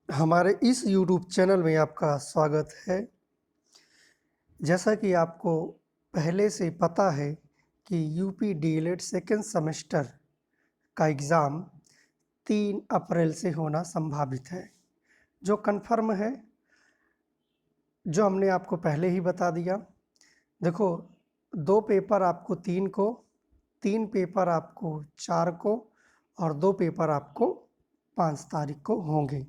हमारे इस YouTube channel में आपका स्वागत है। जैसा कि आपको पहले से पता है कि यूपी डीएलएड सेकेंड सेमेस्टर का एग्ज़ाम 3 अप्रैल से होना संभावित है, जो कन्फर्म है, जो हमने आपको पहले ही बता दिया। देखो, 2 पेपर आपको 3 को, 3 पेपर आपको 4 को और 2 पेपर आपको 5 तारीख को होंगे।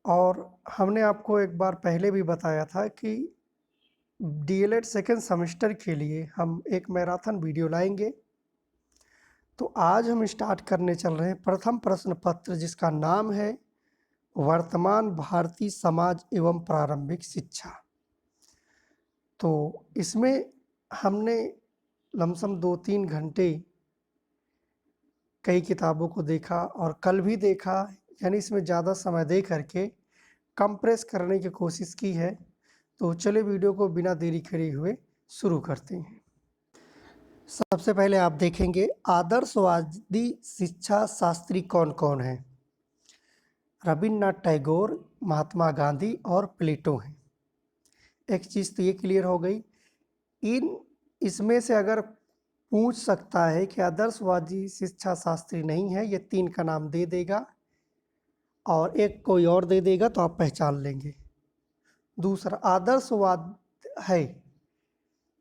और हमने आपको एक बार पहले भी बताया था कि डीएलएड सेकेंड सेमेस्टर के लिए हम एक मैराथन वीडियो लाएंगे। तो आज हम स्टार्ट करने चल रहे हैं प्रथम प्रश्न पत्र, जिसका नाम है वर्तमान भारतीय समाज एवं प्रारंभिक शिक्षा। तो इसमें हमने लमसम 2-3 घंटे कई किताबों को देखा और कल भी देखा, यानी इसमें ज़्यादा समय दे करके कंप्रेस करने की कोशिश की है। तो चलिए वीडियो को बिना देरी करे हुए शुरू करते हैं। सबसे पहले आप देखेंगे आदर्शवादी शिक्षा शास्त्री कौन कौन है। रविन्द्रनाथ टैगोर, महात्मा गांधी और प्लेटो हैं। एक चीज़ तो ये क्लियर हो गई। इसमें से अगर पूछ सकता है कि आदर्शवादी शिक्षा शास्त्री नहीं है, ये 3 का नाम दे देगा और एक कोई और दे देगा तो आप पहचान लेंगे। दूसरा, आदर्शवाद है,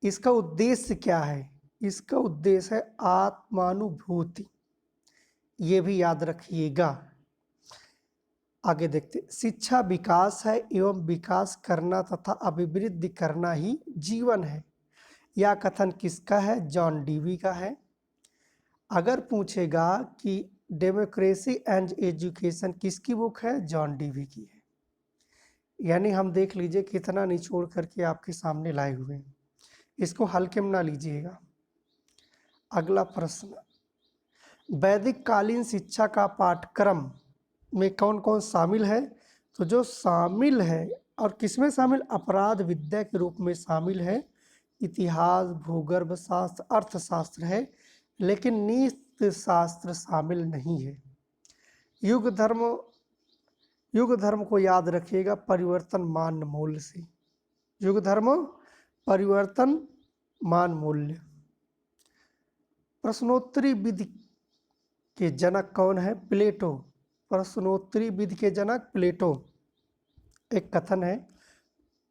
इसका उद्देश्य क्या है? इसका उद्देश्य है आत्मानुभूति, ये भी याद रखिएगा। आगे देखते, शिक्षा विकास है एवं विकास करना तथा अभिवृद्धि करना ही जीवन है। यह कथन किसका है? जॉन डीवी का है। अगर पूछेगा कि डेमोक्रेसी एंड एजुकेशन किसकी बुक है? जॉन डीवी की है। यानी हम देख लीजिए कितना निचोड़ करके आपके सामने लाए हुए हैं, इसको हल्के में ना लीजिएगा। अगला प्रश्न, वैदिक कालीन शिक्षा का पाठ्यक्रम में कौन कौन शामिल है? तो जो शामिल है और किसमें शामिल? अपराध विद्या के रूप में शामिल है। इतिहास, भूगर्भ शास्त्र, अर्थशास्त्र है, लेकिन नीति शास्त्र शामिल नहीं है। युग धर्म को याद रखिएगा परिवर्तन मान मूल्य से। युग धर्म परिवर्तन मान मूल्य। प्रश्नोत्तरी विधि के जनक कौन है? प्लेटो। प्रश्नोत्तरी विधि के जनक प्लेटो। एक कथन है,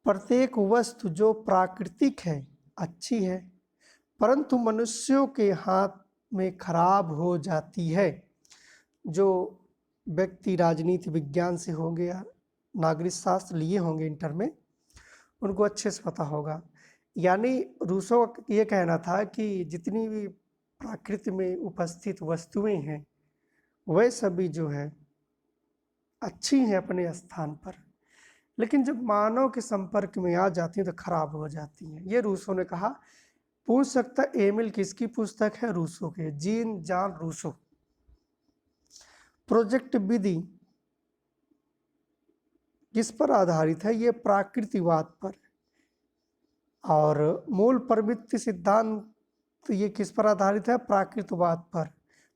प्रत्येक वस्तु जो प्राकृतिक है अच्छी है, परंतु मनुष्यों के हाथ में खराब हो जाती है। जो व्यक्ति राजनीति विज्ञान से होंगे या नागरिक शास्त्र लिए होंगे इंटर में, उनको अच्छे से पता होगा। यानी रूसो का ये कहना था कि जितनी भी प्रकृति में उपस्थित वस्तुएं हैं वह सभी जो है अच्छी हैं अपने स्थान पर, लेकिन जब मानव के संपर्क में आ जाती हैं तो खराब हो जाती हैं। ये रूसो ने कहा। पूछ सकता एमिल किसकी पुस्तक है? रूसो के, जीन जान रूसो। प्रोजेक्ट विधि किस पर आधारित है? ये प्राकृतिकवाद पर। और मूल प्रवृत्ति सिद्धांत तो ये किस पर आधारित है? प्राकृतिकवाद पर।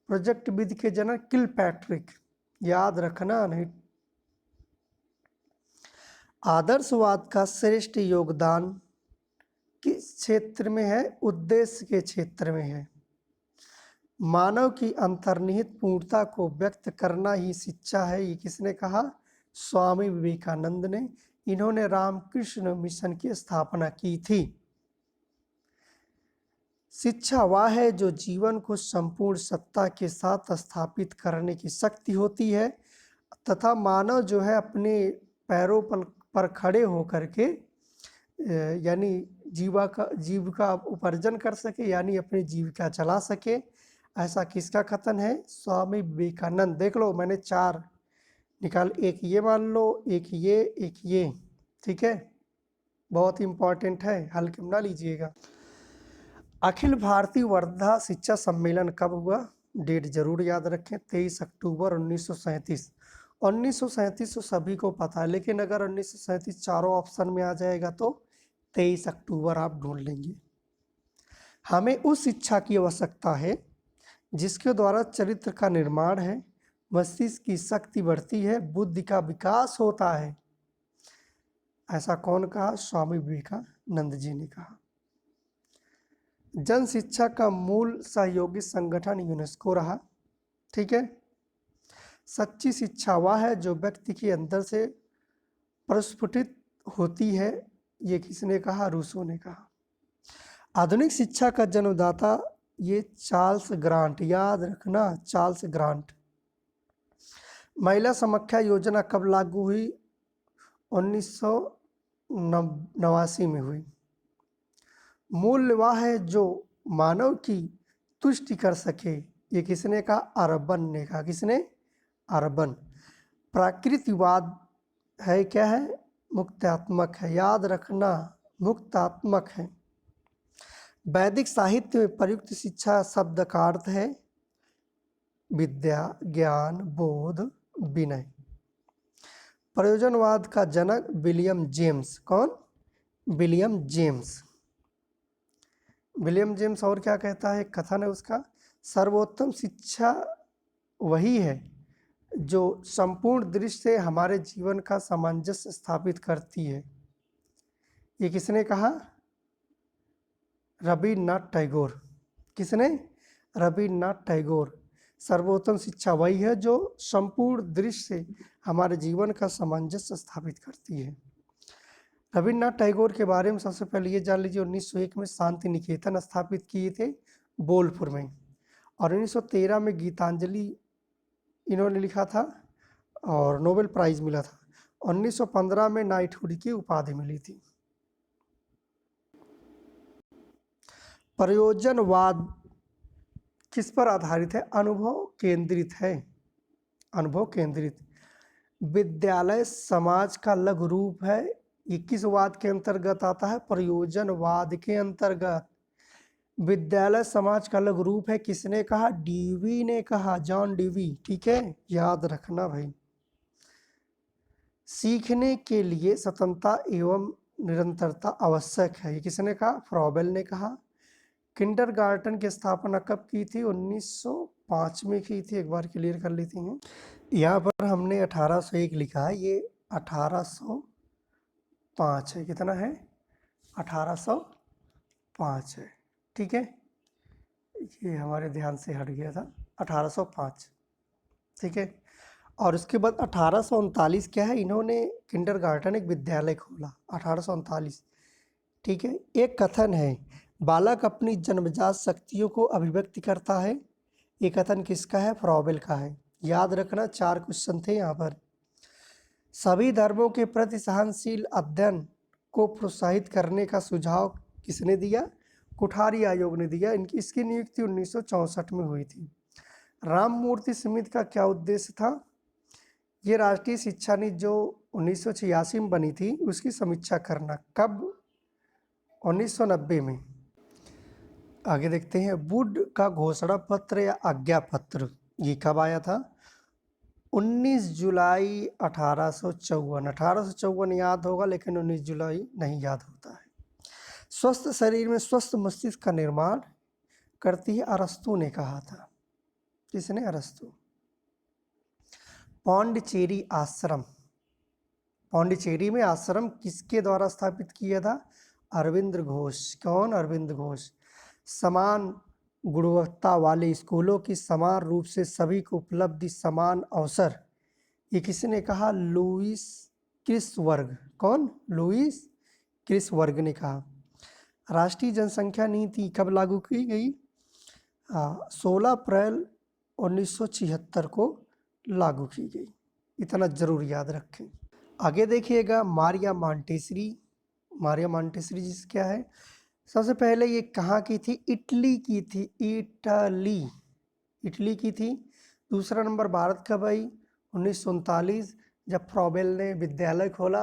प्रोजेक्ट विधि के जनक किलपैट्रिक, याद रखना नहीं। आदर्शवाद का श्रेष्ठ योगदान किस क्षेत्र में है? उद्देश्य के क्षेत्र में है। मानव की अंतर्निहित पूर्णता को व्यक्त करना ही शिक्षा है, ये किसने कहा? स्वामी विवेकानंद ने। इन्होंने रामकृष्ण मिशन की स्थापना की थी। शिक्षा वह है जो जीवन को संपूर्ण सत्ता के साथ स्थापित करने की शक्ति होती है तथा मानव जो है अपने पैरों पर खड़े होकर के यानी जीविका उपार्जन कर सके, यानी अपनी जीविका चला सके। ऐसा किसका कथन है? स्वामी विवेकानंद। देख लो, मैंने 4 निकाल, एक ये मान लो, एक ये, ठीक है। बहुत इंपॉर्टेंट है, हल्के में ना लीजिएगा। अखिल भारतीय वर्धा शिक्षा सम्मेलन कब हुआ? डेट जरूर याद रखें, 23 अक्टूबर 1937। 1937 तो सभी को पता है, लेकिन अगर 1937 चारों ऑप्शन में आ जाएगा तो 23 अक्टूबर आप ढूंढ लेंगे। हमें उस शिक्षा की आवश्यकता है जिसके द्वारा चरित्र का निर्माण है, मस्तिष्क की शक्ति बढ़ती है, बुद्धि का विकास होता है। ऐसा कौन कहा? स्वामी विवेकानंद जी ने कहा। जन शिक्षा का मूल सहयोगी संगठन यूनेस्को रहा। ठीक है। सच्ची शिक्षा वह है जो व्यक्ति के अंदर से प्रस्फुटित होती है। ये किसने कहा? रूसो ने कहा। आधुनिक शिक्षा का जन्मदाता ये चार्ल्स ग्रांट, याद रखना, चार्ल्स ग्रांट। महिला समाख्या योजना कब लागू हुई? 1989 में हुई। मूल्य वह है जो मानव की तुष्टि कर सके। ये किसने कहा? अर्बन ने कहा। किसने? अर्बन। प्राकृतिकवाद है क्या है? मुक्तात्मक है। याद रखना, मुक्तात्मक है। वैदिक साहित्य में प्रयुक्त शिक्षा शब्द का अर्थ है विद्या, ज्ञान, बोध, विनय। प्रयोजनवाद का जनक विलियम जेम्स। कौन? William James. विलियम जेम्स और क्या कहता है? कथन है उसका, सर्वोत्तम शिक्षा वही है जो संपूर्ण दृष्टि से हमारे जीवन का सामंजस्य स्थापित करती है। ये किसने कहा? रविन्द्रनाथ टैगोर। किसने? रविन्द्रनाथ टैगोर। सर्वोत्तम शिक्षा वही है जो संपूर्ण दृश्य से हमारे जीवन का सामंजस्य स्थापित करती है। रविन्द्रनाथ टैगोर के बारे में सबसे पहले ये जान लीजिए, 1901 में शांति निकेतन स्थापित किए थे बोलपुर में, और 1913 में गीतांजलि इन्होंने लिखा था और नोबेल प्राइज मिला था। 1915 में नाइटहुड की उपाधि मिली थी। प्रयोजनवाद किस पर आधारित है? अनुभव केंद्रित है। अनुभव केंद्रित। विद्यालय समाज का लघु रूप है। ये किस वाद के अंतर्गत आता है? प्रयोजनवाद के अंतर्गत। विद्यालय समाज का लघु रूप है। किसने कहा? डीवी ने कहा, जॉन डीवी। ठीक है, याद रखना भाई। सीखने के लिए स्वतंत्रता एवं निरंतरता आवश्यक है। ये किसने कहा? फ्रॉबेल ने कहा। किंडरगार्टन की स्थापना कब की थी? 1905 में की थी। एक बार क्लियर कर लेती हैं। यहाँ पर हमने 1801 लिखा है, ये 1805 है। कितना है? 1805 है। ठीक है, ये हमारे ध्यान से हट गया था। 1805। ठीक है। और उसके बाद 1839 क्या है? इन्होंने किंडरगार्टन एक विद्यालय खोला, 1839। ठीक है। एक कथन है, बालक अपनी जन्मजात शक्तियों को अभिव्यक्त करता है। ये कथन किसका है? फ्रॉबेल का है। याद रखना, 4 क्वेश्चन थे यहाँ पर। सभी धर्मों के प्रति सहनशील अध्ययन को प्रोत्साहित करने का सुझाव किसने दिया? कोठारी आयोग ने दिया। इसकी नियुक्ति 1964 में हुई थी। राममूर्ति समिति का क्या उद्देश्य था? ये राष्ट्रीय शिक्षा नीति जो 1986 में बनी थी उसकी समीक्षा करना। कब? 1990 में। आगे देखते हैं, वुड का घोषणा पत्र या आज्ञा पत्र ये कब आया था? 19 जुलाई 1854। 1854 याद होगा, लेकिन 19 जुलाई नहीं याद होता है। स्वस्थ शरीर में स्वस्थ मस्तिष्क का निर्माण करती है, अरस्तु ने कहा था। किसने? अरस्तु। पांडिचेरी आश्रम, पांडिचेरी में आश्रम किसके द्वारा स्थापित किया था? अरविंद घोष। कौन? अरविंद घोष। समान गुणवत्ता वाले स्कूलों की समान रूप से सभी को उपलब्धि, समान अवसर, ये किसने कहा? लुईस क्रिसवर्ग। कौन? लुईस क्रिसवर्ग ने कहा। राष्ट्रीय जनसंख्या नीति कब लागू की गई? 16 अप्रैल 1976 को लागू की गई। इतना जरूर याद रखें। आगे देखिएगा, मारिया मॉन्टेसरी। मारिया मॉन्टेसरी जी क्या है? सबसे पहले ये कहाँ की थी? इटली की थी। इटली, इटली की थी। दूसरा नंबर भारत कब आई? 1939, जब फ्रॉबेल ने विद्यालय खोला।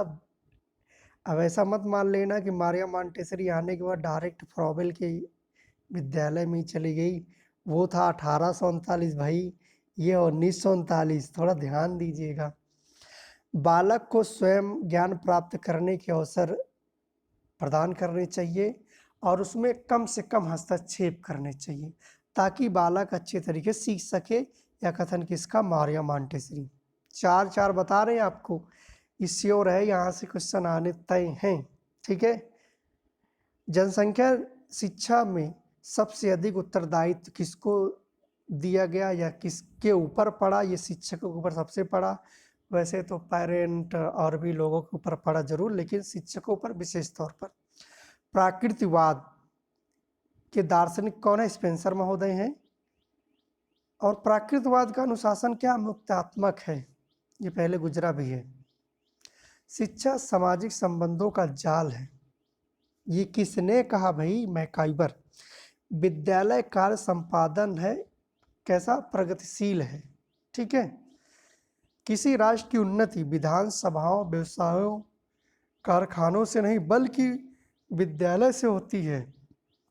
अब ऐसा मत मान लेना कि मारिया मॉन्टेसरी आने के बाद डायरेक्ट फ्रॉबेल के विद्यालय में ही चली गई। वो था 1839 भाई, ये 1939। थोड़ा ध्यान दीजिएगा। बालक को स्वयं ज्ञान प्राप्त करने के अवसर प्रदान करने चाहिए और उसमें कम से कम हस्तक्षेप करने चाहिए ताकि बालक अच्छे तरीके से सीख सके। या कथन किसका, मारिया मॉन्टेसरी। 4-4 बता रहे हैं आपको, श्योर है यहाँ से क्वेश्चन आने तय हैं। ठीक है। जनसंख्या शिक्षा में सबसे अधिक उत्तरदायित्व किसको दिया गया या किसके ऊपर पड़ा, ये शिक्षकों के ऊपर सबसे पड़ा। वैसे तो पेरेंट और भी लोगों के ऊपर पड़ा जरूर, लेकिन शिक्षकों पर विशेष तौर पर। प्राकृतिकवाद के दार्शनिक कौन है, स्पेंसर महोदय हैं। और प्राकृतवाद का अनुशासन क्या, मुक्तात्मक है, ये पहले गुजरा भी है। शिक्षा सामाजिक संबंधों का जाल है, ये किसने कहा भाई, मैकाइवर। विद्यालय कार्य संपादन है, कैसा, प्रगतिशील है। ठीक है। किसी राष्ट्र की उन्नति विधानसभाओं, व्यवसायों, कारखानों से नहीं बल्कि विद्यालय से होती है,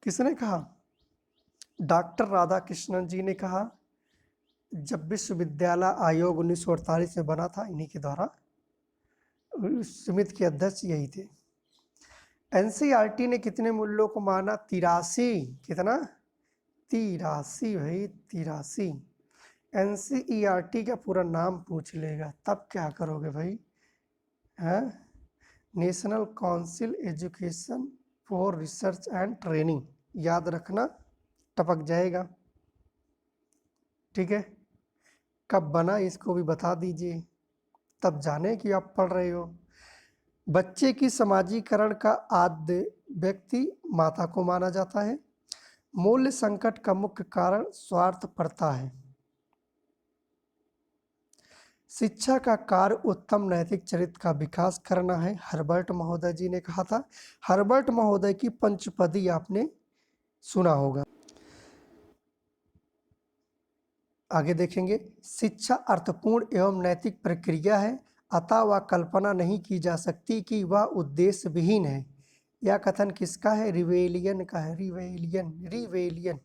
किसने कहा, डॉक्टर राधाकृष्णन जी ने कहा, जब विश्वविद्यालय आयोग 1948 में बना था, इन्हीं के द्वारा, समिति के अध्यक्ष यही थे। एनसीईआरटी ने कितने मूल्यों को माना, 83। कितना, 83 भाई, 83। एनसीईआरटी का पूरा नाम पूछ लेगा तब क्या करोगे भाई, है national council education for research and training, याद रखना, टपक जाएगा। ठीक है। कब बना इसको भी बता दीजिए, तब जाने कि आप पढ़ रहे हो। बच्चे की समाजीकरण का आद्य व्यक्ति माता को माना जाता है। मूल्य संकट का मुख्य कारण स्वार्थपरता है। शिक्षा का कार्य उत्तम नैतिक चरित्र का विकास करना है, हर्बर्ट महोदय जी ने कहा था। हर्बर्ट महोदय की पंचपदी आपने सुना होगा। आगे देखेंगे, शिक्षा अर्थपूर्ण एवं नैतिक प्रक्रिया है, अतः वह कल्पना नहीं की जा सकती कि वह उद्देश्य विहीन है। यह कथन किसका है, रिवेलियन का है, रिवेलियन।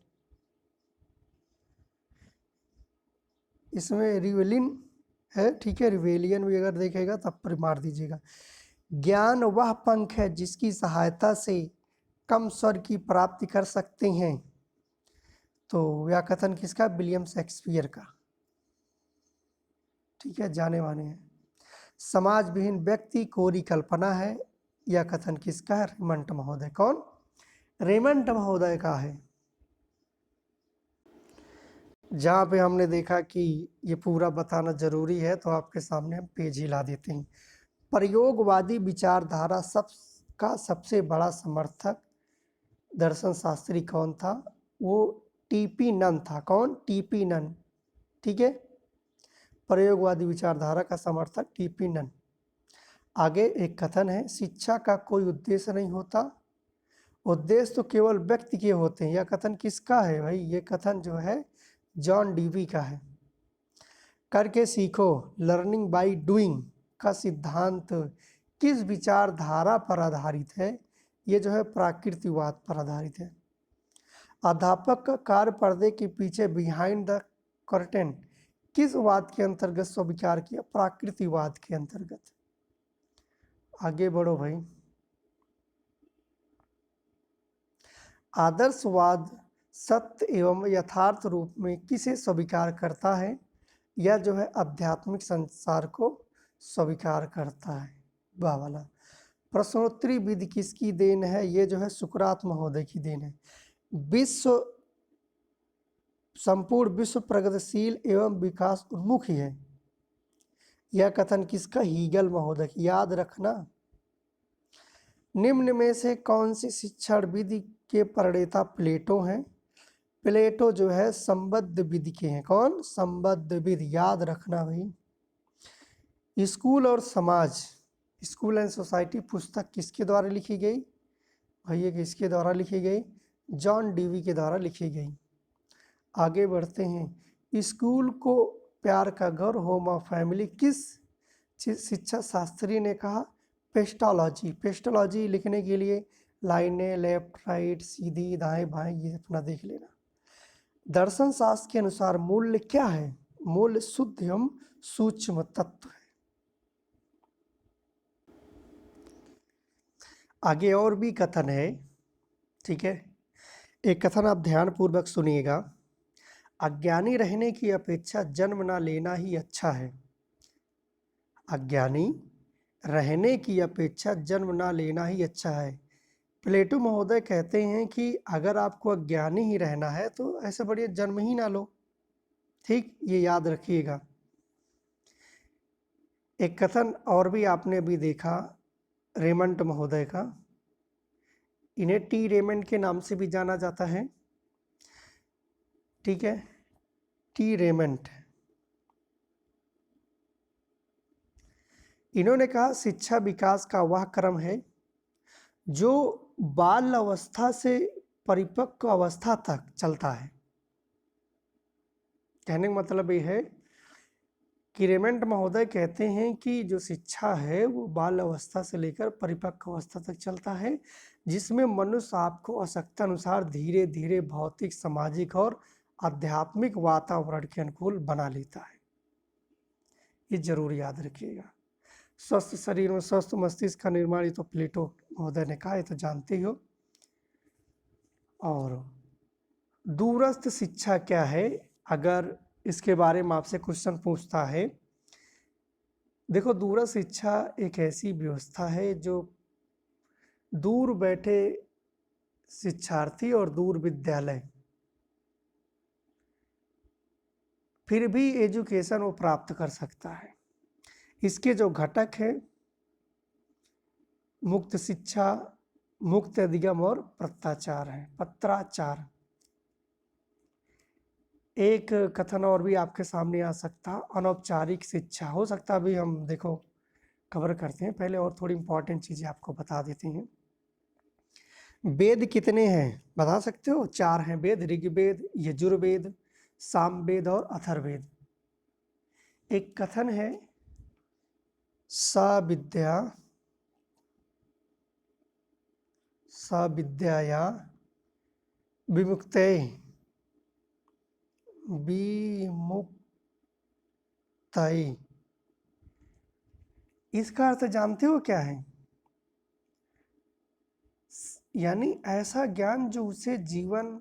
इसमें रिवेलिन है, ठीक है, रिवेलियन भी अगर देखेगा तब पर मार दीजिएगा। ज्ञान वह पंख है जिसकी सहायता से कम स्वर की प्राप्ति कर सकते हैं। तो यह कथन किसका, विलियम शेक्सपियर का। ठीक है, जाने माने हैं। समाज विहीन व्यक्ति कोरी कल्पना है, यह कथन किसका है, रेमंड महोदय। कौन, रेमंड महोदय का है। जहाँ पे हमने देखा कि ये पूरा बताना जरूरी है तो आपके सामने हम पेज ही ला देते हैं। प्रयोगवादी विचारधारा का सबसे बड़ा समर्थक दर्शन शास्त्री कौन था, वो टीपी नन था। कौन, टीपी नन। ठीक है, प्रयोगवादी विचारधारा का समर्थक टीपी नन। आगे एक कथन है, शिक्षा का कोई उद्देश्य नहीं होता, उद्देश्य तो केवल व्यक्ति के होते हैं। यह कथन किसका है भाई, ये कथन जो है जॉन डीवी का है। करके सीखो, लर्निंग बाय डूइंग का सिद्धांत किस विचारधारा पर आधारित है, ये जो है प्राकृतिकवाद पर आधारित है। अध्यापक का कार्य पर्दे के पीछे, बिहाइंड द कर्टेन, किस वाद के अंतर्गत स्वीकार किया, प्राकृतिकवाद के अंतर्गत। आगे बढ़ो भाई। आदर्शवाद सत्य एवं यथार्थ रूप में किसे स्वीकार करता है, यह जो है आध्यात्मिक संसार को स्वीकार करता है। वाह वाला। प्रश्नोत्तरी विधि किसकी देन है, ये जो है सुकरात महोदय की देन है। संपूर्ण विश्व प्रगतिशील एवं विकास उन्मुख है, यह कथन किसका, हीगल महोदय। याद रखना। निम्न में से कौन सी शिक्षण विधि के प्रणेता प्लेटो हैं, प्लेटो जो है संबद्ध विधि के हैं। कौन, संबद्ध विधि, याद रखना भाई। स्कूल और समाज, स्कूल एंड सोसाइटी पुस्तक किसके द्वारा लिखी गई भाई, ये किसके द्वारा लिखी गई, जॉन डीवी के द्वारा लिखी गई। आगे बढ़ते हैं। स्कूल को प्यार का घर, होम ऑफ फैमिली, किस शिक्षा शास्त्री ने कहा, पेस्टोलॉजी। पेस्टोलॉजी लिखने के लिए लाइनें लेफ्ट राइट, सीधी, दाएं बाएं, ये अपना देख लेना। दर्शन शास्त्र के अनुसार मूल्य क्या है, मूल्य शुद्ध एवं सूक्ष्म तत्व है। आगे और भी कथन है, ठीक है, एक कथन आप ध्यान पूर्वक सुनिएगा। अज्ञानी रहने की अपेक्षा जन्म ना लेना ही अच्छा है। अज्ञानी रहने की अपेक्षा जन्म ना लेना ही अच्छा है। प्लेटो महोदय कहते हैं कि अगर आपको अज्ञानी ही रहना है तो ऐसे बढ़िया जन्म ही ना लो। ठीक, ये याद रखिएगा। एक कथन और भी आपने अभी देखा रेमंड महोदय का। इन्हें टी रेमंड के नाम से भी जाना जाता है। ठीक है, टी रेमंड। इन्होंने कहा शिक्षा विकास का वह क्रम है जो बाल अवस्था से परिपक्व अवस्था तक चलता है। कहने का मतलब ये है कि रेमंड महोदय कहते हैं कि जो शिक्षा है वो बाल अवस्था से लेकर परिपक्व अवस्था तक चलता है, जिसमें मनुष्य आपको आवश्यकता अनुसार धीरे धीरे भौतिक, सामाजिक और आध्यात्मिक वातावरण के अनुकूल बना लेता है। ये जरूर याद रखिएगा। स्वस्थ शरीर में स्वस्थ मस्तिष्क का निर्माण, ये तो प्लेटो महोदय ने कहा, ये तो जानते ही हो। और दूरस्थ शिक्षा क्या है, अगर इसके बारे में आपसे क्वेश्चन पूछता है, देखो दूरस्थ शिक्षा एक ऐसी व्यवस्था है जो दूर बैठे शिक्षार्थी और दूर विद्यालय फिर भी एजुकेशन वो प्राप्त कर सकता है। इसके जो घटक है मुक्त शिक्षा, मुक्त अधिगम और पत्राचार है। पत्राचार एक कथन और भी आपके सामने आ सकता, अनौपचारिक शिक्षा हो सकता, अभी हम देखो कवर करते हैं। पहले और थोड़ी इंपॉर्टेंट चीजें आपको बता देते हैं। वेद कितने हैं बता सकते हो? 4 हैं वेद, ऋग्वेद, यजुर्वेद, सामवेद और अथर्ववेद। एक कथन है सा विद्याया विमुक्ते विमुक्तये। इसका अर्थ जानते हो क्या है? यानी ऐसा ज्ञान जो उसे जीवन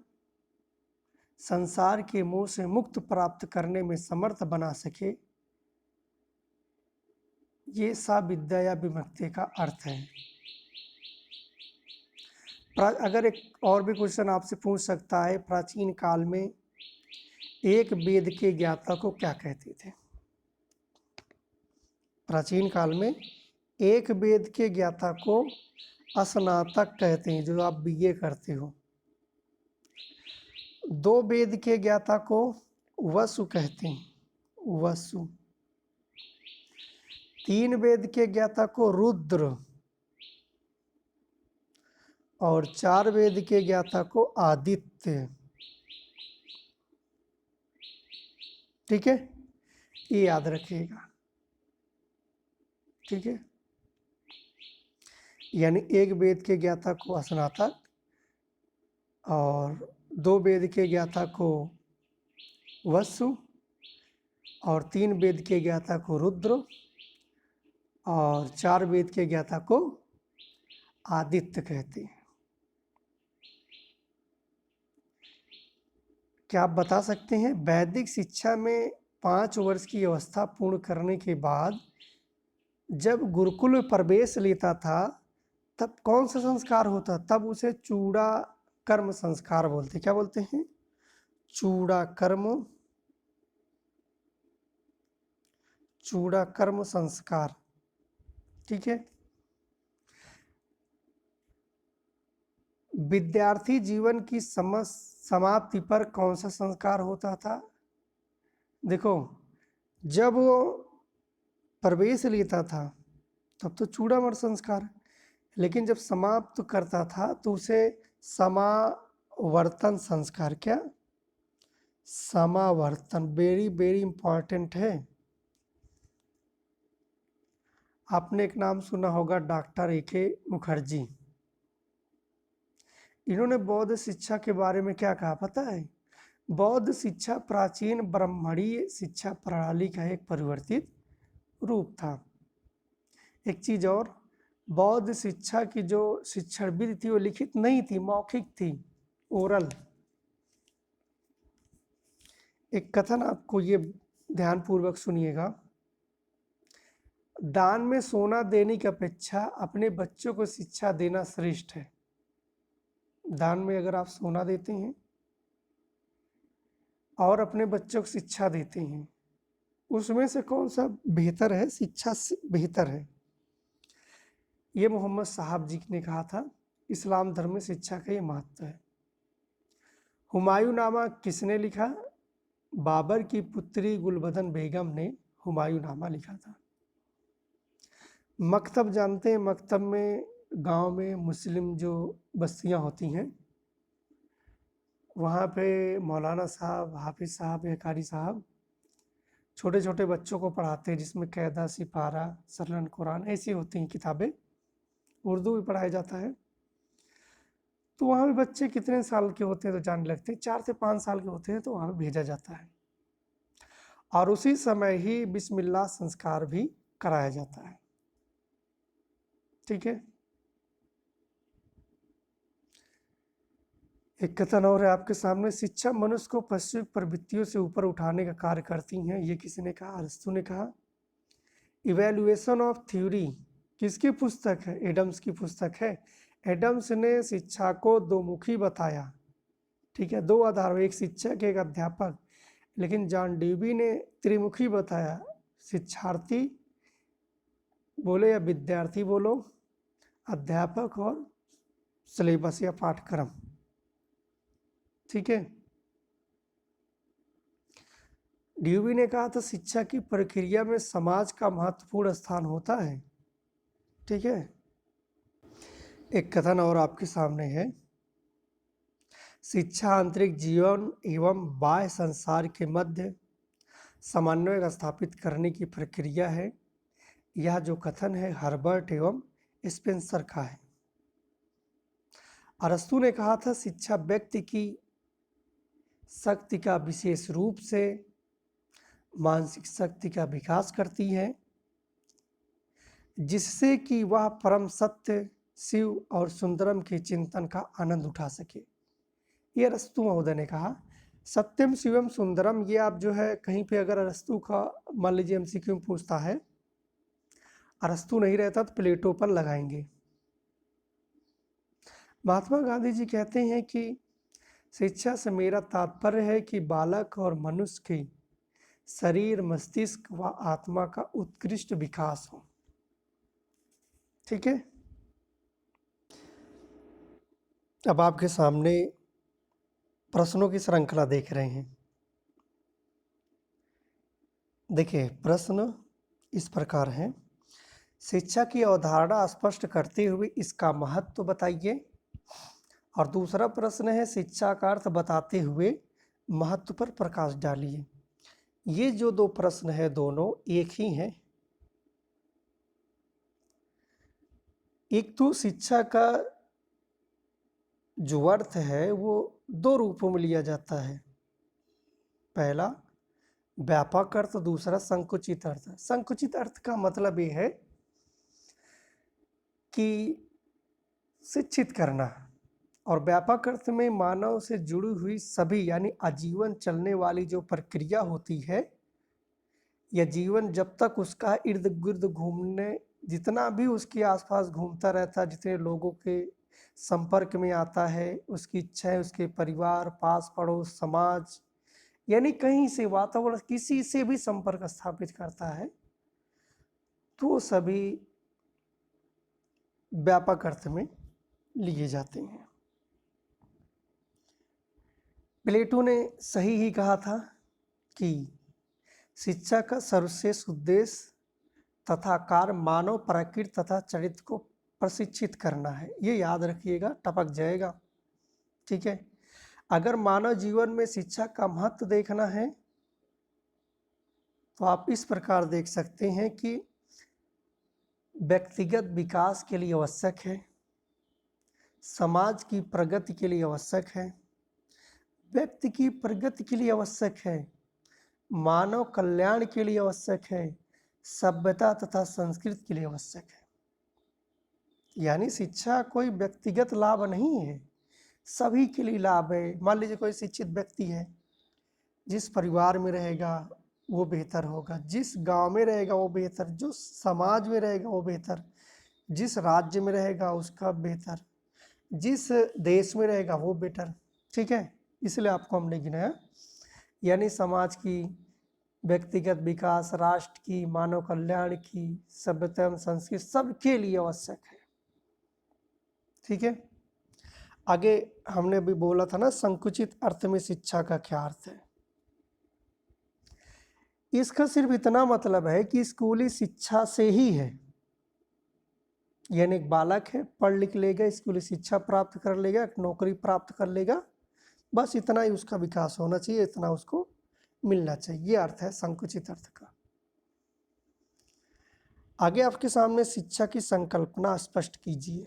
संसार के मोह से मुक्त प्राप्त करने में समर्थ बना सके, ये सा विद्या या विमुक्ति का अर्थ है। अगर एक और भी क्वेश्चन आपसे पूछ सकता है, प्राचीन काल में एक वेद के ज्ञाता को क्या कहते थे? प्राचीन काल में एक वेद के ज्ञाता को स्नातक कहते हैं, जो आप बीए करते हो। 2 वेद के ज्ञाता को वसु कहते हैं, वसु। 3 वेद के ज्ञाता को रुद्र और 4 वेद के ज्ञाता को आदित्य। ठीक है, ये याद रखिएगा। ठीक है, यानी एक वेद के ज्ञाता को स्नातक और 2 वेद के ज्ञाता को वसु और 3 वेद के ज्ञाता को रुद्र और 4 वेद के ज्ञाता को आदित्य कहते हैं। क्या आप बता सकते हैं वैदिक शिक्षा में 5 वर्ष की अवस्था पूर्ण करने के बाद जब गुरुकुल में प्रवेश लेता था तब कौन सा संस्कार होता? तब उसे चूड़ा कर्म संस्कार बोलते। क्या बोलते हैं? चूड़ा कर्म संस्कार। ठीक है, विद्यार्थी जीवन की समाप्ति पर कौन सा संस्कार होता था? देखो, जब वो प्रवेश लेता था तब तो चूड़ामणि संस्कार, लेकिन जब समाप्त करता था तो उसे समावर्तन संस्कार। क्या? समावर्तन, वेरी वेरी इंपॉर्टेंट है। आपने एक नाम सुना होगा डॉक्टर A.K. मुखर्जी। इन्होंने बौद्ध शिक्षा के बारे में क्या कहा पता है? बौद्ध शिक्षा प्राचीन ब्राह्मणीय शिक्षा प्रणाली का एक परिवर्तित रूप था। एक चीज और, बौद्ध शिक्षा की जो शिक्षण विधि थी वो लिखित नहीं थी, मौखिक थी, ओरल। एक कथन आपको ये ध्यानपूर्वक सुनिएगा। दान में सोना देने की अपेक्षा अपने बच्चों को शिक्षा देना श्रेष्ठ है। दान में अगर आप सोना देते हैं और अपने बच्चों को शिक्षा देते हैं, उसमें से कौन सा बेहतर है? शिक्षा बेहतर है। ये मोहम्मद साहब जी ने कहा था। इस्लाम धर्म में शिक्षा का ये महत्व है। हुमायूं नामा किसने लिखा? बाबर की पुत्री गुलबदन बेगम ने हुमायूं नामा लिखा था। मकतब जानते हैं? मकतब में गांव में मुस्लिम जो बस्तियां होती हैं, वहाँ पे मौलाना साहब, हाफिज साहब या कारी साहब छोटे छोटे बच्चों को पढ़ाते हैं, जिसमें कैदा, सिपारा, सरलन कुरान ऐसी होती हैं किताबें। उर्दू भी पढ़ाया जाता है। तो वहाँ भी बच्चे कितने साल के होते हैं तो जानने लगते हैं। 4 से 5 साल के होते हैं तो वहाँ भेजा जाता है, और उसी समय ही बिस्मिल्लाह संस्कार भी कराया जाता है। ठीक है। एक कथन और है आपके सामने। शिक्षा मनुष्य को पश्चिमी प्रवृत्तियों से ऊपर उठाने का कार्य करती हैं। ये किसने कहा? अरस्तू ने कहा। इवेल्युएशन ऑफ थ्योरी किसकी पुस्तक है? एडम्स की पुस्तक है। एडम्स ने शिक्षा को दो मुखी बताया। ठीक है, दो आधार, एक शिक्षक एक अध्यापक। लेकिन जॉन ड्यूबी ने त्रिमुखी बताया। शिक्षार्थी बोले या विद्यार्थी बोलो, अध्यापक और सिलेबस या पाठ्यक्रम। ठीक है। ड्यूबी ने कहा था शिक्षा की प्रक्रिया में समाज का महत्वपूर्ण स्थान होता है। ठीक है। एक कथन और आपके सामने है। शिक्षा आंतरिक जीवन एवं बाह्य संसार के मध्य समन्वय स्थापित करने की प्रक्रिया है। यह जो कथन है हर्बर्ट एवं स्पेंसर का है। अरस्तु ने कहा था शिक्षा व्यक्ति की शक्ति का विशेष रूप से मानसिक शक्ति का विकास करती है, जिससे कि वह परम सत्य, शिव और सुंदरम के चिंतन का आनंद उठा सके। ये अरस्तु महोदय ने कहा। सत्यम शिवम सुंदरम, ये आप जो है कहीं पे अगर अरस्तु का मान लीजिए एमसीक्यू में पूछता है, अरस्तु नहीं रहता तो प्लेटो पर लगाएंगे। महात्मा गांधी जी कहते हैं कि शिक्षा से मेरा तात्पर्य है कि बालक और मनुष्य के शरीर, मस्तिष्क व आत्मा का उत्कृष्ट विकास हो। ठीक है। अब आपके सामने प्रश्नों की श्रृंखला देख रहे हैं। देखिए, प्रश्न इस प्रकार हैं। शिक्षा की अवधारणा स्पष्ट करते हुए इसका महत्व बताइए। और दूसरा प्रश्न है शिक्षा का अर्थ बताते हुए महत्व पर प्रकाश डालिए। ये जो दो प्रश्न है दोनों एक ही हैं। एक तो शिक्षा का जो अर्थ है वो दो रूपों में लिया जाता है। पहला व्यापक अर्थ, दूसरा संकुचित अर्थ। संकुचित अर्थ का मतलब ये है कि शिक्षित करना, और व्यापक अर्थ में मानव से जुड़ी हुई सभी यानी आजीवन चलने वाली जो प्रक्रिया होती है, या जीवन जब तक उसका इर्द गिर्द घूमने, जितना भी उसके आसपास घूमता रहता है, जितने लोगों के संपर्क में आता है, उसकी इच्छाएं, उसके परिवार, पास पड़ोस, समाज, यानी कहीं से वातावरण किसी से भी संपर्क स्थापित करता है, तो सभी व्यापक अर्थ में लिए जाते हैं। प्लेटो ने सही ही कहा था कि शिक्षा का सर्वश्रेष्ठ उद्देश्य तथा कार्य मानव प्रकृति तथा चरित्र को प्रशिक्षित करना है। ये याद रखिएगा, टपक जाएगा। ठीक है। अगर मानव जीवन में शिक्षा का महत्व देखना है तो आप इस प्रकार देख सकते हैं कि व्यक्तिगत विकास के लिए आवश्यक है, समाज की प्रगति के लिए आवश्यक है, व्यक्ति की प्रगति के लिए आवश्यक है, मानव कल्याण के लिए आवश्यक है, सभ्यता तथा संस्कृति के लिए आवश्यक है। यानी शिक्षा कोई व्यक्तिगत लाभ नहीं है, सभी के लिए लाभ है। मान लीजिए कोई शिक्षित व्यक्ति है, जिस परिवार में रहेगा वो बेहतर होगा, जिस गांव में रहेगा वो बेहतर, जो समाज में रहेगा वो बेहतर, जिस राज्य में रहेगा उसका बेहतर, जिस देश में रहेगा वो बेटर। ठीक है, इसलिए आपको हमने गिनाया। यानी समाज की, व्यक्तिगत विकास, राष्ट्र की, मानव कल्याण की, सभ्यता एवं संस्कृति सबके लिए आवश्यक है। ठीक है, आगे हमने अभी बोला था ना संकुचित अर्थ में शिक्षा का क्या अर्थ है। इसका सिर्फ इतना मतलब है कि स्कूली शिक्षा से ही है, यानी एक बालक है, पढ़ लिख लेगा, स्कूली शिक्षा प्राप्त कर लेगा, एक नौकरी प्राप्त कर लेगा, बस इतना ही उसका विकास होना चाहिए, इतना उसको मिलना चाहिए। ये अर्थ है संकुचित अर्थ का। आगे आपके सामने शिक्षा की संकल्पना स्पष्ट कीजिए।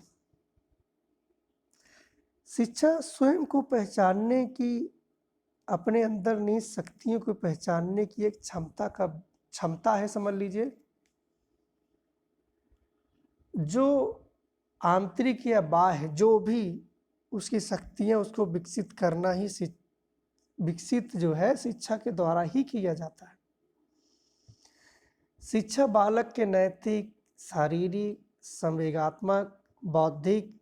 शिक्षा स्वयं को पहचानने की, अपने अंदर निहित शक्तियों को पहचानने की एक क्षमता है, समझ लीजिए। जो आंतरिक या बाह्य जो भी उसकी शक्तियां, उसको विकसित करना ही विकसित जो है शिक्षा के द्वारा ही किया जाता है। शिक्षा बालक के नैतिक, शारीरिक, संवेगात्मक, बौद्धिक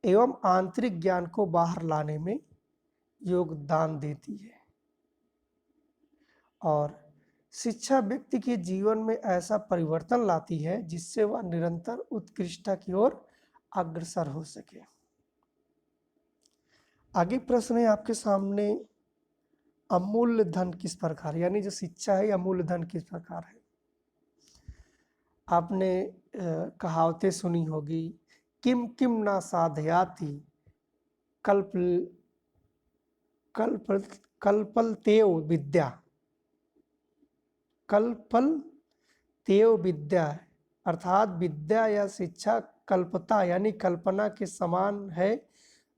एवं आंतरिक ज्ञान को बाहर लाने में योगदान देती है, और शिक्षा व्यक्ति के जीवन में ऐसा परिवर्तन लाती है जिससे वह निरंतर उत्कृष्टता की ओर अग्रसर हो सके। आगे प्रश्न है आपके सामने, अमूल्य धन किस प्रकार, यानी जो शिक्षा है अमूल्य धन किस प्रकार है। आपने कहावतें सुनी होगी, किम किम ना साधयाति कल्प कल्प कल्पलतेव विद्या, कल्पलतेव विद्या अर्थात विद्या या शिक्षा कल्पता यानी कल्पना के समान है,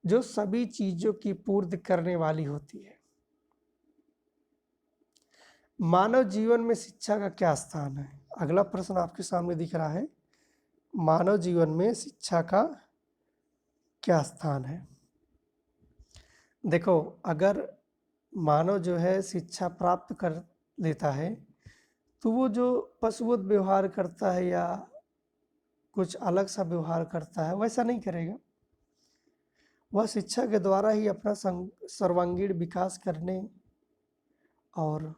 जो सभी चीजों की पूर्ति करने वाली होती है। मानव जीवन में शिक्षा का क्या स्थान है। अगला प्रश्न आपके सामने दिख रहा है, मानव जीवन में शिक्षा का क्या स्थान है। देखो, अगर मानव जो है शिक्षा प्राप्त कर लेता है तो वो जो पशुवत व्यवहार करता है या कुछ अलग सा व्यवहार करता है वैसा नहीं करेगा। वह शिक्षा के द्वारा ही अपना सर्वांगीण विकास करने और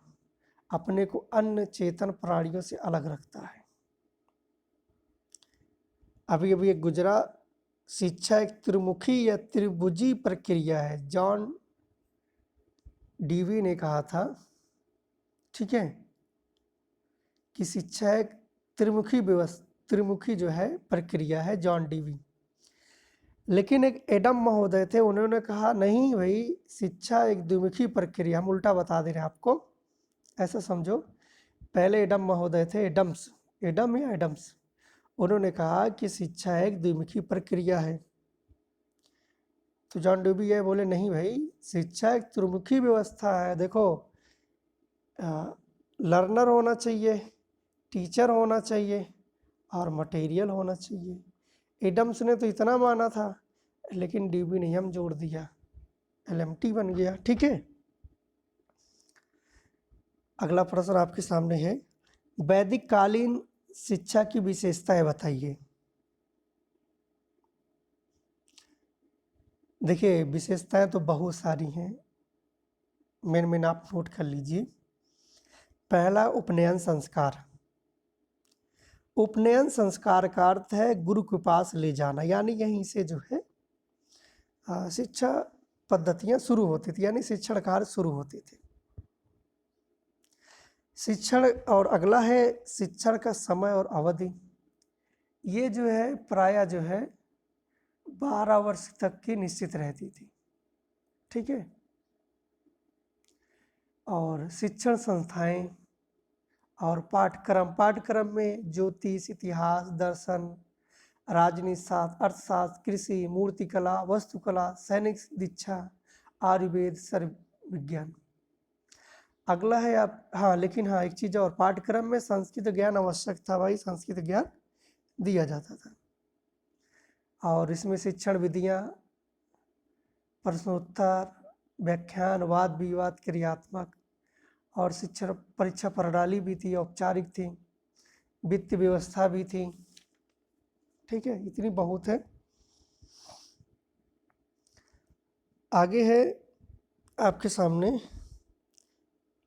अपने को अन्य चेतन प्राणियों से अलग रखता है। अभी अभी एक गुजरा, शिक्षा एक त्रिमुखी या त्रिभुजी प्रक्रिया है, जॉन डीवी ने कहा था। ठीक है, कि शिक्षा एक त्रिमुखी जो है प्रक्रिया है, जॉन डीवी। लेकिन एक एडम महोदय थे, उन्होंने कहा नहीं भाई, शिक्षा एक द्विमुखी प्रक्रिया, हम उल्टा बता दे रहे हैं आपको, ऐसा समझो। पहले एडम महोदय थे, एडम या एडम्स, उन्होंने कहा कि शिक्षा एक द्विमुखी प्रक्रिया है। तो जॉन डीवी ये बोले नहीं भाई, शिक्षा एक त्रिमुखी व्यवस्था है। देखो, लर्नर होना चाहिए, टीचर होना चाहिए और मटेरियल होना चाहिए। एडम्स ने तो इतना माना था, लेकिन डीवी ने हम जोड़ दिया, एलएमटी बन गया। ठीक है, अगला प्रश्न आपके सामने है, वैदिक कालीन शिक्षा की विशेषताएं बताइए। देखिए, विशेषताएं तो बहुत सारी हैं, मेन आप नोट कर लीजिए। पहला, उपनयन संस्कार। उपनयन संस्कार का अर्थ है गुरु के पास ले जाना, यानी यहीं से जो है शिक्षा पद्धतियां शुरू होती थी, यानी शिक्षण कार्य शुरू होते थे। शिक्षण, और अगला है शिक्षण का समय और अवधि। ये जो है प्रायः जो है 12 वर्ष तक की निश्चित रहती थी। ठीक है, और शिक्षण संस्थाएं और पाठ्यक्रम में ज्योतिष, इतिहास, दर्शन, राजनीति शास्त्र, अर्थशास्त्र, कृषि, मूर्तिकला, वास्तुकला, सैनिक दीक्षा, आयुर्वेद, सर्व विज्ञान। अगला है आप, हाँ लेकिन हाँ एक चीज़ और, पाठ्यक्रम में संस्कृत ज्ञान आवश्यक था भाई, संस्कृत ज्ञान दिया जाता था। और इसमें शिक्षण विधियाँ, प्रश्नोत्तर, व्याख्यान, वाद विवाद, क्रियात्मक और शिक्षा परीक्षा प्रणाली भी थी, औपचारिक थी, वित्त व्यवस्था भी थी। ठीक है, इतनी बहुत है। आगे है आपके सामने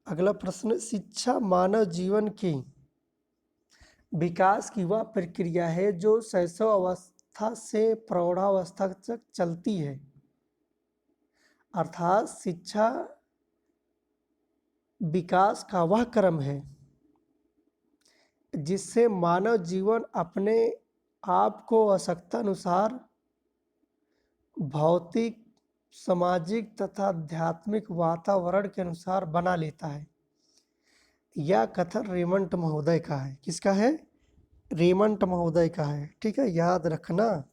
अगला प्रश्न, शिक्षा मानव जीवन की विकास की वह प्रक्रिया है जो शैशव अवस्था से प्रौढ़ावस्था तक चलती है। अर्थात शिक्षा विकास का वह क्रम है जिससे मानव जीवन अपने आप को आवश्यकता अनुसार भौतिक, सामाजिक तथा आध्यात्मिक वातावरण के अनुसार बना लेता है। यह कथन रेमंड महोदय का है। किसका है? रेमंड महोदय का है। ठीक है, याद रखना।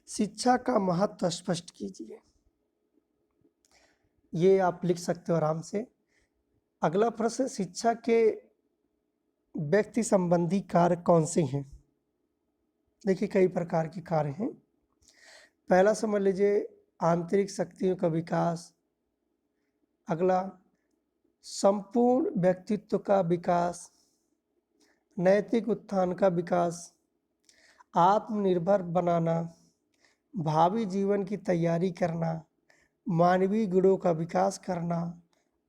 शिक्षा का महत्व स्पष्ट कीजिए, ये आप लिख सकते हो आराम से। अगला प्रश्न, शिक्षा के व्यक्ति संबंधी कार्य कौन से हैं? देखिए, कई प्रकार के कार्य हैं। पहला समझ लीजिए, आंतरिक शक्तियों का विकास। अगला, संपूर्ण व्यक्तित्व का विकास, नैतिक उत्थान का विकास, आत्मनिर्भर बनाना, भावी जीवन की तैयारी करना, मानवीय गुणों का विकास करना,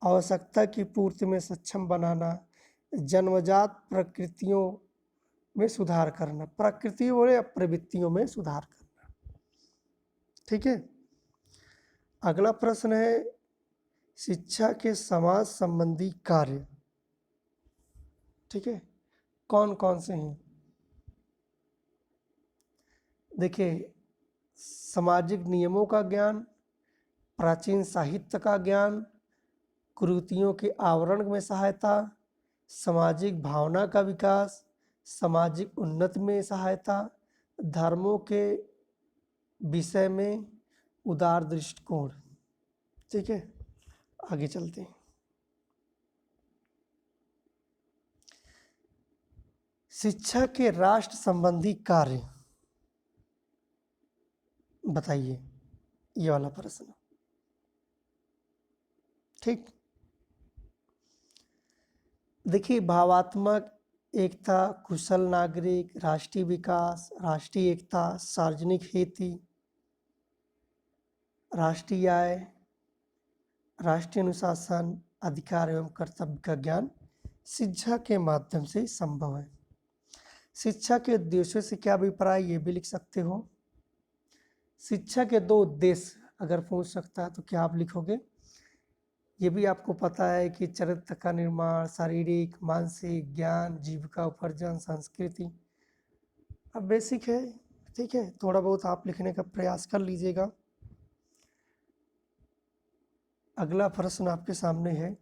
आवश्यकता की पूर्ति में सक्षम बनाना, जन्मजात प्रकृतियों में सुधार करना, प्रकृति और प्रवृत्तियों में सुधार करना। ठीक है। अगला प्रश्न है, शिक्षा के समाज संबंधी कार्य। ठीक है, कौन कौन से हैं? देखिए, सामाजिक नियमों का ज्ञान, प्राचीन साहित्य का ज्ञान, कुरीतियों के आवरण में सहायता, सामाजिक भावना का विकास, सामाजिक उन्नति में सहायता, धर्मों के विषय में उदार दृष्टिकोण। ठीक है, आगे चलते हैं। शिक्षा के राष्ट्र संबंधी कार्य बताइए, ये वाला प्रश्न। ठीक, देखिए, भावात्मक एकता, कुशल नागरिक, राष्ट्रीय विकास, राष्ट्रीय एकता, सार्वजनिक हित, राष्ट्रीय आय, राष्ट्रीय अनुशासन, अधिकार एवं कर्तव्य का ज्ञान शिक्षा के माध्यम से संभव है। शिक्षा के उद्देश्यों से क्या अभिप्राय, ये भी लिख सकते हो। शिक्षा के दो उद्देश्य अगर पूछ सकता है तो क्या आप लिखोगे? ये भी आपको पता है कि चरित्र का निर्माण, शारीरिक, मानसिक, ज्ञान, जीविका उपार्जन, संस्कृति। अब बेसिक है। ठीक है, थोड़ा बहुत आप लिखने का प्रयास कर लीजिएगा। अगला प्रश्न आपके सामने है,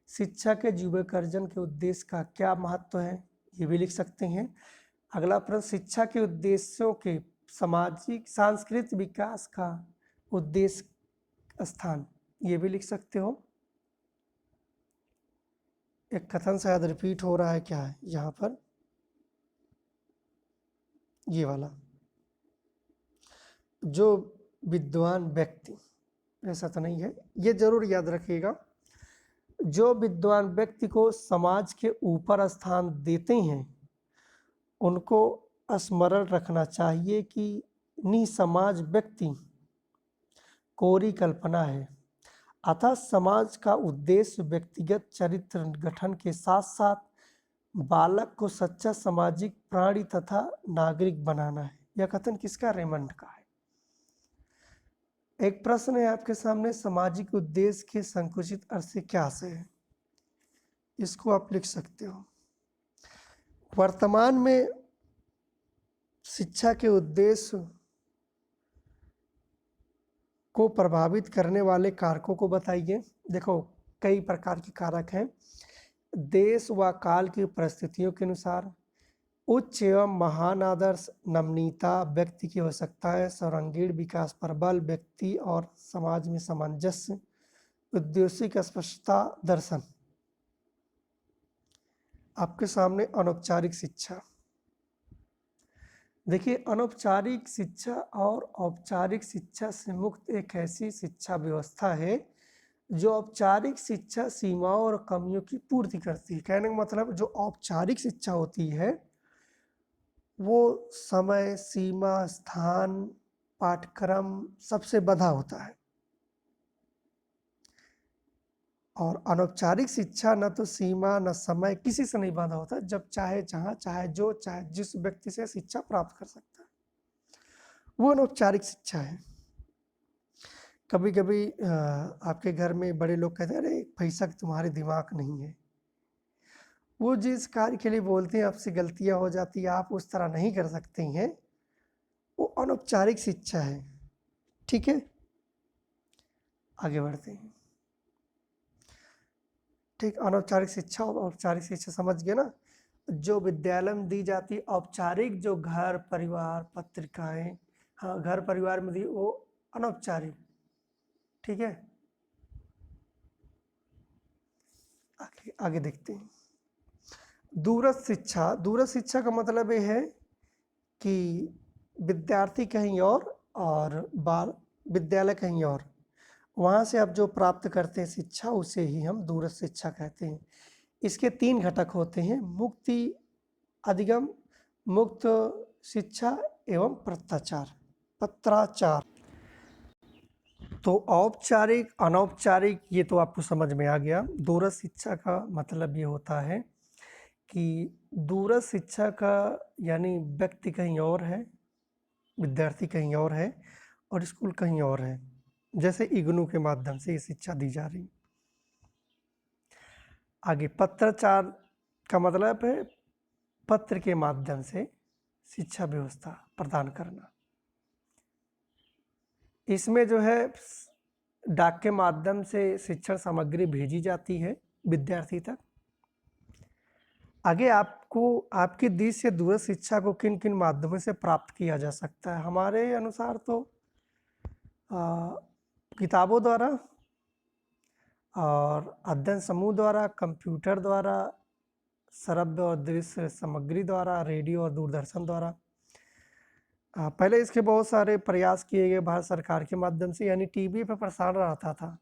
शिक्षा के जीविकार्जन के उद्देश्य का क्या महत्व है, ये भी लिख सकते हैं। अगला प्रश्न, शिक्षा के उद्देश्यों के सामाजिक सांस्कृतिक विकास का उद्देश्य स्थान, ये भी लिख सकते हो। एक कथन शायद रिपीट हो रहा है, क्या है यहाँ पर, ये वाला, जो विद्वान व्यक्ति, ऐसा तो नहीं है, ये जरूर याद रखिएगा, जो विद्वान व्यक्ति को समाज के ऊपर स्थान देते हैं उनको स्मरण रखना चाहिए कि निसमाज व्यक्ति कोरी कल्पना है। अतः समाज का उद्देश्य व्यक्तिगत चरित्र गठन के साथ साथ बालक को सच्चा सामाजिक प्राणी तथा नागरिक बनाना है। यह कथन किसका? रेमंड का है। एक प्रश्न है आपके सामने, सामाजिक उद्देश्य के संकुचित अर्थ से क्या आशय है, इसको आप लिख सकते हो। वर्तमान में शिक्षा के उद्देश्य को प्रभावित करने वाले कारकों को बताइए। देखो, कई प्रकार के कारक हैं। देश व काल की परिस्थितियों के अनुसार उच्च एवं महान आदर्श, नमनीयता, व्यक्ति की आवश्यकता है, सर्वांगीण विकास पर बल, व्यक्ति और समाज में सामंजस्य, औद्योगिक स्पष्टता, दर्शन। आपके सामने अनौपचारिक शिक्षा। देखिए, अनौपचारिक शिक्षा और औपचारिक शिक्षा से मुक्त एक ऐसी शिक्षा व्यवस्था है जो औपचारिक शिक्षा सीमाओं और कमियों की पूर्ति करती है। कहने का मतलब जो औपचारिक शिक्षा होती है वो समय, सीमा, स्थान, पाठ्यक्रम सबसे बंधा होता है, और अनौपचारिक शिक्षा न तो सीमा न समय किसी से नहीं बांधा होता, जब चाहे जहाँ चाहे जो चाहे जिस व्यक्ति से शिक्षा प्राप्त कर सकता है, वो अनौपचारिक शिक्षा है। कभी कभी आपके घर में बड़े लोग कहते हैं, अरे पैसा तुम्हारे दिमाग नहीं है। वो जिस कार्य के लिए बोलते हैं आपसे गलतियां हो जाती है, आप उस तरह नहीं कर सकते हैं, वो अनौपचारिक शिक्षा है। ठीक है, आगे बढ़ते हैं। ठीक, अनौपचारिक शिक्षा और औपचारिक शिक्षा समझ गए ना। जो विद्यालय में दी जाती है औपचारिक, जो घर परिवार पत्रिकाएं, हाँ घर परिवार में दी, वो अनौपचारिक। ठीक है, आगे देखते हैं। दूरस्थ शिक्षा, दूरस्थ शिक्षा का मतलब ये है कि विद्यार्थी कहीं और बाल विद्यालय कहीं और, वहाँ से आप जो प्राप्त करते हैं शिक्षा, उसे ही हम दूरस्थ शिक्षा कहते हैं। इसके 3 घटक होते हैं, मुक्ति, अधिगम, मुक्त शिक्षा एवं पत्राचार। तो औपचारिक अनौपचारिक ये तो आपको समझ में आ गया। दूरस्थ शिक्षा का मतलब ये होता है कि दूरस्थ शिक्षा का यानी व्यक्ति कहीं और है, विद्यार्थी कहीं और है और स्कूल कहीं और है। जैसे इग्नू के माध्यम से ये शिक्षा दी जा रही। आगे पत्राचार का मतलब है पत्र के माध्यम से शिक्षा व्यवस्था प्रदान करना। इसमें जो है डाक के माध्यम से शिक्षण सामग्री भेजी जाती है विद्यार्थी तक। आगे आपको आपकी दी से दूरस्थ शिक्षा को किन किन माध्यमों से प्राप्त किया जा सकता है। हमारे अनुसार तो किताबों द्वारा और अध्ययन समूह द्वारा, कंप्यूटर द्वारा, श्रव्य और दृश्य सामग्री द्वारा, रेडियो और दूरदर्शन द्वारा। पहले इसके बहुत सारे प्रयास किए गए भारत सरकार के माध्यम से, यानी टीवी पर प्रसारण आता था।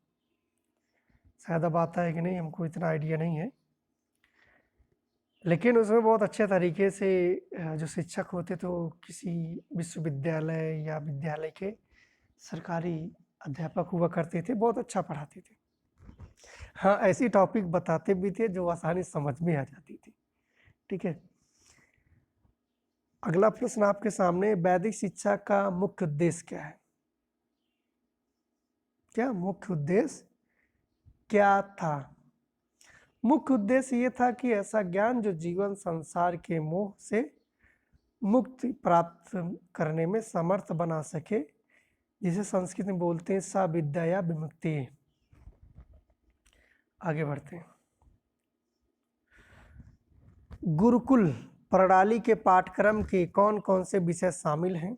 शायद अब आता है कि नहीं, हमको इतना आइडिया नहीं है, लेकिन उसमें बहुत अच्छे तरीके से जो शिक्षक होते थे वो किसी विश्वविद्यालय या विद्यालय के सरकारी अध्यापक हुआ करते थे, बहुत अच्छा पढ़ाते थे। हाँ, ऐसी टॉपिक बताते भी थे जो आसानी समझ में आ जाती थी। ठीक है, अगला प्रश्न आपके सामने, वैदिक शिक्षा का मुख्य उद्देश्य क्या है? क्या मुख्य उद्देश्य क्या था? मुख्य उद्देश्य ये था कि ऐसा ज्ञान जो जीवन संसार के मोह से मुक्ति प्राप्त करने में समर्थ बना सके, जिसे संस्कृत में बोलते हैं सा विद्या या विमुक्ति। आगे बढ़ते हैं। गुरुकुल प्रणाली के पाठ्यक्रम के कौन कौन से विषय शामिल हैं?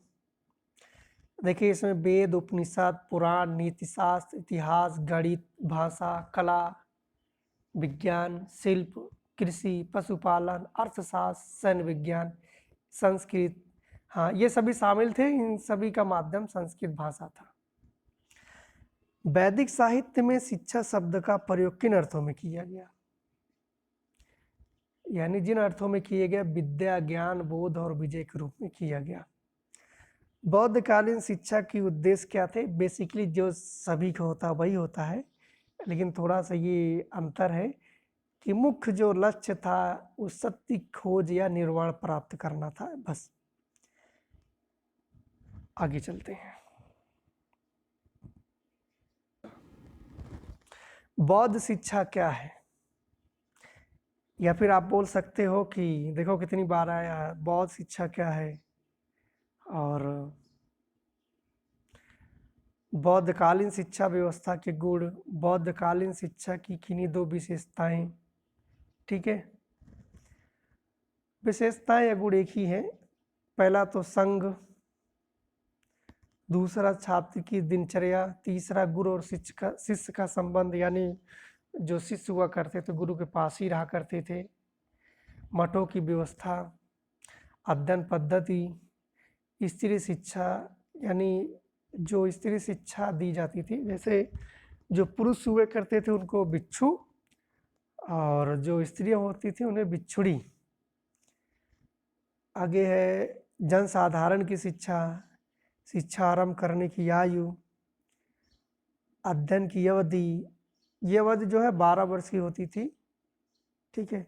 देखिए, इसमें वेद, उपनिषद, पुराण, नीतिशास्त्र, इतिहास, गणित, भाषा, कला, विज्ञान, शिल्प, कृषि, पशुपालन, अर्थशास्त्र, सैन्य विज्ञान, संस्कृत, हाँ ये सभी शामिल थे। इन सभी का माध्यम संस्कृत भाषा था। वैदिक साहित्य में शिक्षा शब्द का प्रयोग किन अर्थों में किया गया? यानी जिन अर्थों में किया गया, विद्या, ज्ञान, बोध और विजय के रूप में किया गया। बौद्धकालीन शिक्षा के उद्देश्य क्या थे? बेसिकली जो सभी का होता वही होता है, लेकिन थोड़ा सा ये अंतर है कि मुख्य जो लक्ष्य था वो सत्य खोज या निर्वाण प्राप्त करना था, बस। आगे चलते हैं। बौद्ध शिक्षा क्या है? या फिर आप बोल सकते हो कि देखो कितनी बार आया है, बौद्ध शिक्षा क्या है और बौद्धकालीन शिक्षा व्यवस्था के गुण, बौद्धकालीन शिक्षा की किन्हीं 2 विशेषताएं। ठीक है, विशेषताएं या गुण एक ही है। पहला तो संघ, दूसरा छात्र की दिनचर्या, तीसरा गुरु और शिष्य का संबंध, यानी जो शिष्य हुआ करते थे गुरु के पास ही रहा करते थे, मठों की व्यवस्था, अध्ययन पद्धति, स्त्री शिक्षा, यानी जो स्त्री शिक्षा दी जाती थी, जैसे जो पुरुष हुए करते थे उनको बिच्छू, और जो स्त्रियां होती थी उन्हें बिच्छुड़ी। आगे है जनसाधारण की शिक्षा, शिक्षा आरंभ करने की आयु, अध्ययन की अवधि, ये अवधि जो है 12 वर्ष की होती थी। ठीक है।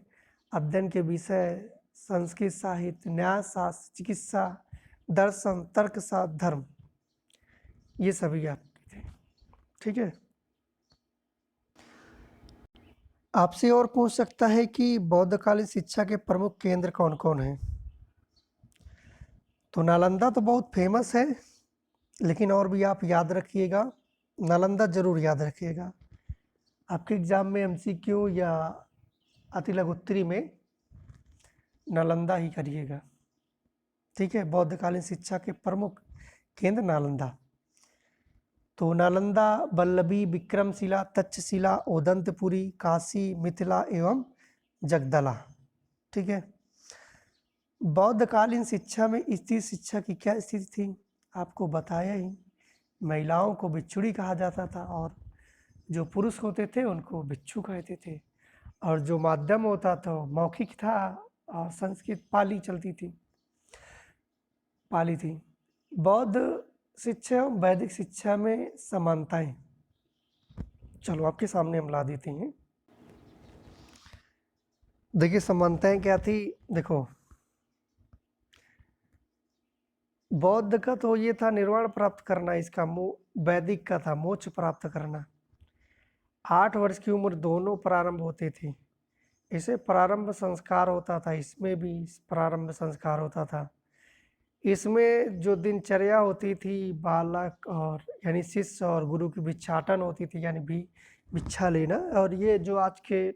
अध्ययन के विषय संस्कृत साहित्य, न्याय शास्त्र, चिकित्सा, दर्शन, तर्कशास्त्र, धर्म, ये सभी आपके थे। ठीक है। आपसे और पूछ सकता है कि बौद्धकालीन शिक्षा के प्रमुख केंद्र कौन कौन हैं। तो नालंदा तो बहुत फेमस है, लेकिन और भी आप याद रखिएगा, नालंदा जरूर याद रखिएगा। आपके एग्जाम में एमसीक्यू या अति लघुत्तरी में नालंदा ही करिएगा। ठीक है। बौद्धकालीन शिक्षा के प्रमुख केंद्र नालंदा। तो नालंदा, वल्लभी, विक्रमशिला, तक्षशिला, ओदंतपुरी, काशी, मिथिला एवं जगदला। ठीक है। बौद्धकालीन शिक्षा में स्त्री शिक्षा की क्या स्थिति थी, आपको बताया ही। महिलाओं को बिच्छुड़ी कहा जाता था और जो पुरुष होते थे उनको बिच्छू कहते थे, और जो माध्यम होता था वो मौखिक था, और संस्कृत पाली चलती थी, पाली थी। बौद्ध शिक्षा और वैदिक शिक्षा में समानताएं, चलो आपके सामने हम ला देते हैं। देखिए समानताएं क्या थी। देखो, बौद्ध का तो ये था निर्वाण प्राप्त करना, इसका वैदिक का था मोक्ष प्राप्त करना। 8 वर्ष की उम्र दोनों प्रारंभ होते थे। इसे प्रारंभ संस्कार होता था, इसमें भी प्रारंभ संस्कार होता था। इसमें जो दिनचर्या होती थी बालक और यानी शिष्य और गुरु की भिक्षाटन होती थी, यानी भी भिक्षा लेना। और ये जो आज के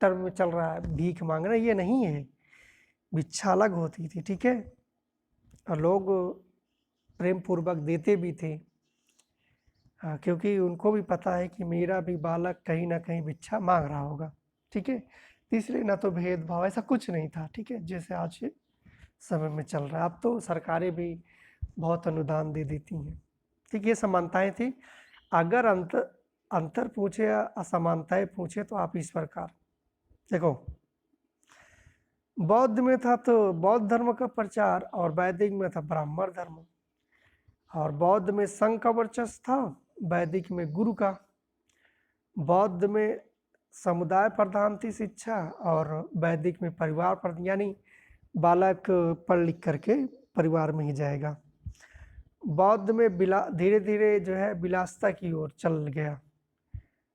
टर्म में चल रहा है भीख मांगना, ये नहीं है, भिक्षा अलग होती थी। ठीक है। और लोग प्रेम पूर्वक देते भी थे, हाँ, क्योंकि उनको भी पता है कि मेरा भी बालक कहीं ना कहीं भिक्षा मांग रहा होगा। ठीक है। इसलिए ना तो भेदभाव ऐसा कुछ नहीं था। ठीक है। जैसे आज के समय में चल रहा है, अब तो सरकारें भी बहुत अनुदान दे देती हैं। ठीक, ये समानताएं थी। अगर अंतर अंतर पूछे या असमानताएं पूछे तो आप इस प्रकार देखो, बौद्ध में था तो बौद्ध धर्म का प्रचार, और वैदिक में था ब्राह्मण धर्म। और बौद्ध में संघ का वर्चस्व था, वैदिक में गुरु का। बौद्ध में समुदाय प्रधान थी शिक्षा, और वैदिक में परिवार प्रधान, यानी बालक पढ़ लिख करके परिवार में ही जाएगा। बौद्ध में धीरे धीरे जो है विलासिता की ओर चल गया,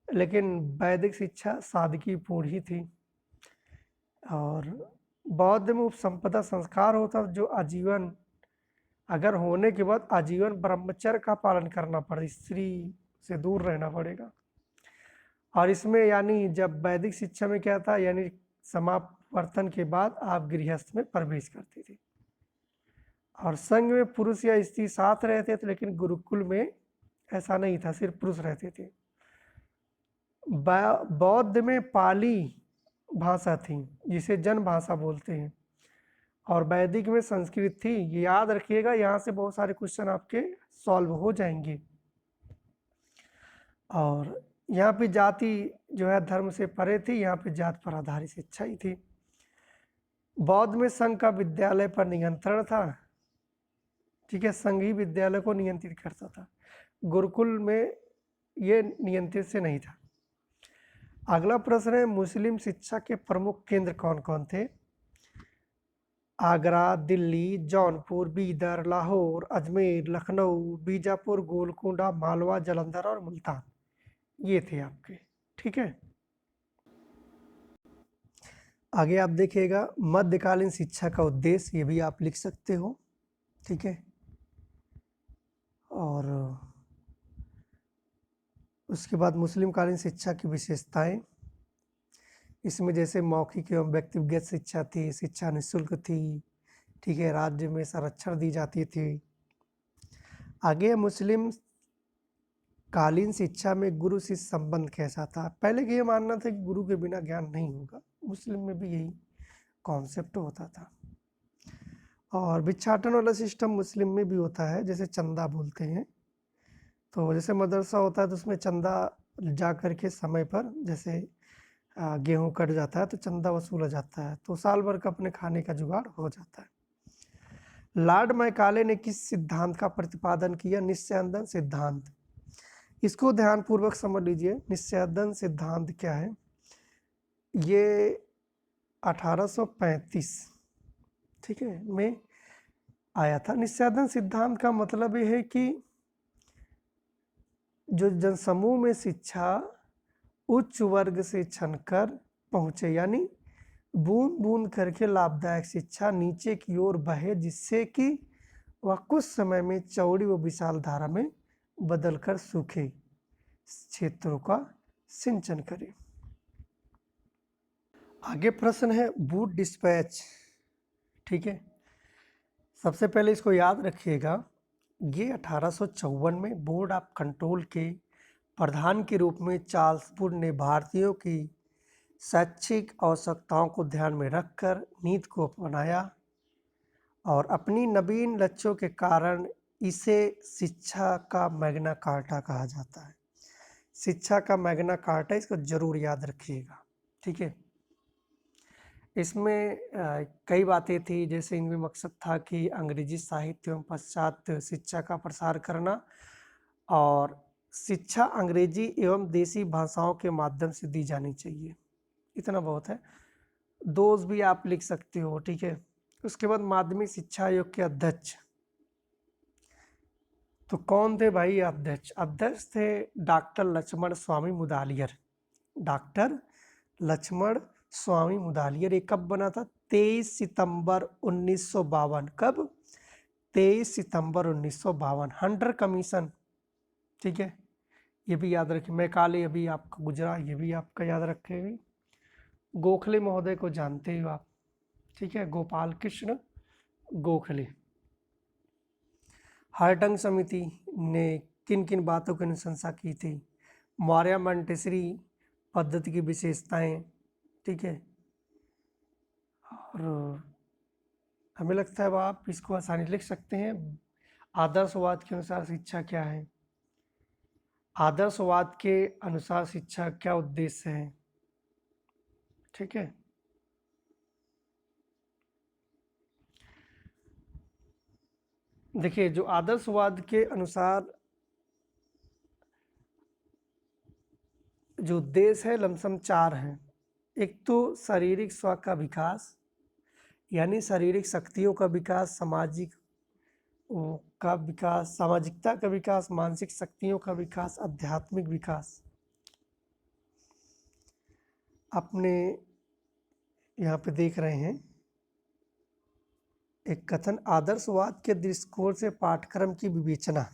लेकिन वैदिक शिक्षा सादगीपूर्ण ही थी। और बौद्ध में उपसंपदा संस्कार होता, जो आजीवन, अगर होने के बाद आजीवन ब्रह्मचर्य का पालन करना पड़े, स्त्री से दूर रहना पड़ेगा। और इसमें यानी जब वैदिक शिक्षा में क्या था, यानी समावर्तन के बाद आप गृहस्थ में प्रवेश करते थे। और संघ में पुरुष या स्त्री साथ रहते थे, लेकिन गुरुकुल में ऐसा नहीं था, सिर्फ पुरुष रहते थे। बौद्ध में पाली भाषा थी, जिसे जन भाषा बोलते हैं, और वैदिक में संस्कृत थी। ये याद रखिएगा, यहाँ से बहुत सारे क्वेश्चन आपके सॉल्व हो जाएंगे। और यहाँ पे जाति जो है धर्म से परे थी, यहाँ पे जात पर आधारित शिक्षा ही थी। बौद्ध में संघ का विद्यालय पर नियंत्रण था। ठीक है। संघ ही विद्यालय को नियंत्रित करता था, गुरुकुल में ये नियंत्रित से नहीं था। अगला प्रश्न है, मुस्लिम शिक्षा के प्रमुख केंद्र कौन कौन थे। आगरा, दिल्ली, जौनपुर, बीदर, लाहौर, अजमेर, लखनऊ, बीजापुर, गोलकुंडा, मालवा, जालंधर और मुल्तान, ये थे आपके। ठीक है। आगे आप देखिएगा, मध्यकालीन शिक्षा का उद्देश्य, ये भी आप लिख सकते हो। ठीक है। और उसके बाद मुस्लिम कालीन शिक्षा की विशेषताएं, इसमें जैसे मौखिक एवं व्यक्तिगत शिक्षा थी, शिक्षा निःशुल्क थी। ठीक है। राज्य में संरक्षण दी जाती थी। आगे मुस्लिम कालीन शिक्षा में गुरु शिष्य संबंध कैसा था। पहले के ये मानना था कि गुरु के बिना ज्ञान नहीं होगा, मुस्लिम में भी यही कॉन्सेप्ट होता था। और भिक्षाटन वाला सिस्टम मुस्लिम में भी होता है, जैसे चंदा बोलते हैं। तो जैसे मदरसा होता है तो उसमें चंदा जा कर के समय पर जैसे गेहूँ कट जाता है तो चंदा वसूला जाता है, तो साल भर का अपने खाने का जुगाड़ हो जाता है। लॉर्ड मैकाले ने किस सिद्धांत का प्रतिपादन किया? निस्यंदन सिद्धांत। इसको ध्यानपूर्वक समझ लीजिए, निस्यंदन सिद्धांत क्या है। ये 1835 ठीक है में आया था। निस्यंदन सिद्धांत का मतलब ये है कि जो जनसमूह में शिक्षा उच्च वर्ग से छनकर पहुंचे, यानी बूंद बूंद करके लाभदायक शिक्षा नीचे की ओर बहे, जिससे कि वह कुछ समय में चौड़ी व विशाल धारा में बदलकर सूखे क्षेत्रों का सिंचन करे। आगे प्रश्न है वुड डिस्पैच। ठीक है, सबसे पहले इसको याद रखिएगा, ये 1854 में बोर्ड ऑफ कंट्रोल के प्रधान के रूप में चार्ल्स वुड ने भारतीयों की शैक्षिक आवश्यकताओं को ध्यान में रखकर नीति को अपनाया और अपनी नवीन लक्ष्यों के कारण इसे शिक्षा का मैग्ना कार्टा कहा जाता है। शिक्षा का मैग्ना कार्टा, इसको जरूर याद रखिएगा। ठीक है, इसमें कई बातें थी, जैसे इनमें मकसद था कि अंग्रेजी साहित्य एवं पाश्चात्य शिक्षा का प्रसार करना और शिक्षा अंग्रेजी एवं देसी भाषाओं के माध्यम से दी जानी चाहिए। इतना बहुत है, दोष भी आप लिख सकते हो। ठीक है, उसके बाद माध्यमिक शिक्षा आयोग के अध्यक्ष तो कौन थे भाई? अध्यक्ष अध्यक्ष थे डॉक्टर लक्ष्मण स्वामी मुदालियर। डॉक्टर लक्ष्मण स्वामी मुदालियर। ये कब बना था? 23 सितंबर 1952। कब? 23 सितंबर 1952। Hunter commission. ठीक है, ये भी याद रखिए। मैकाले अभी आपका गुजरा, ये भी आपका याद रखेंगे। गोखले महोदय को जानते हो आप, ठीक है, गोपाल कृष्ण गोखले। हार्टंग समिति ने किन किन बातों की अनुशंसा की थी? मौर्य मॉन्टेसरी पद्धति की विशेषताएं। ठीक है, और हमें लगता है आप इसको आसानी लिख सकते हैं। आदर्शवाद के अनुसार शिक्षा क्या है? आदर्शवाद के अनुसार शिक्षा क्या उद्देश्य है? ठीक है, देखिए जो आदर्शवाद के अनुसार जो उद्देश्य है लमसम 4 हैं। एक तो शारीरिक स्व का विकास, यानी शारीरिक शक्तियों का विकास, सामाजिक का विकास, सामाजिकता का विकास, मानसिक शक्तियों का विकास, आध्यात्मिक विकास। अपने यहाँ पे देख रहे हैं एक कथन, आदर्शवाद के दृष्टिकोण से पाठ्यक्रम की विवेचना।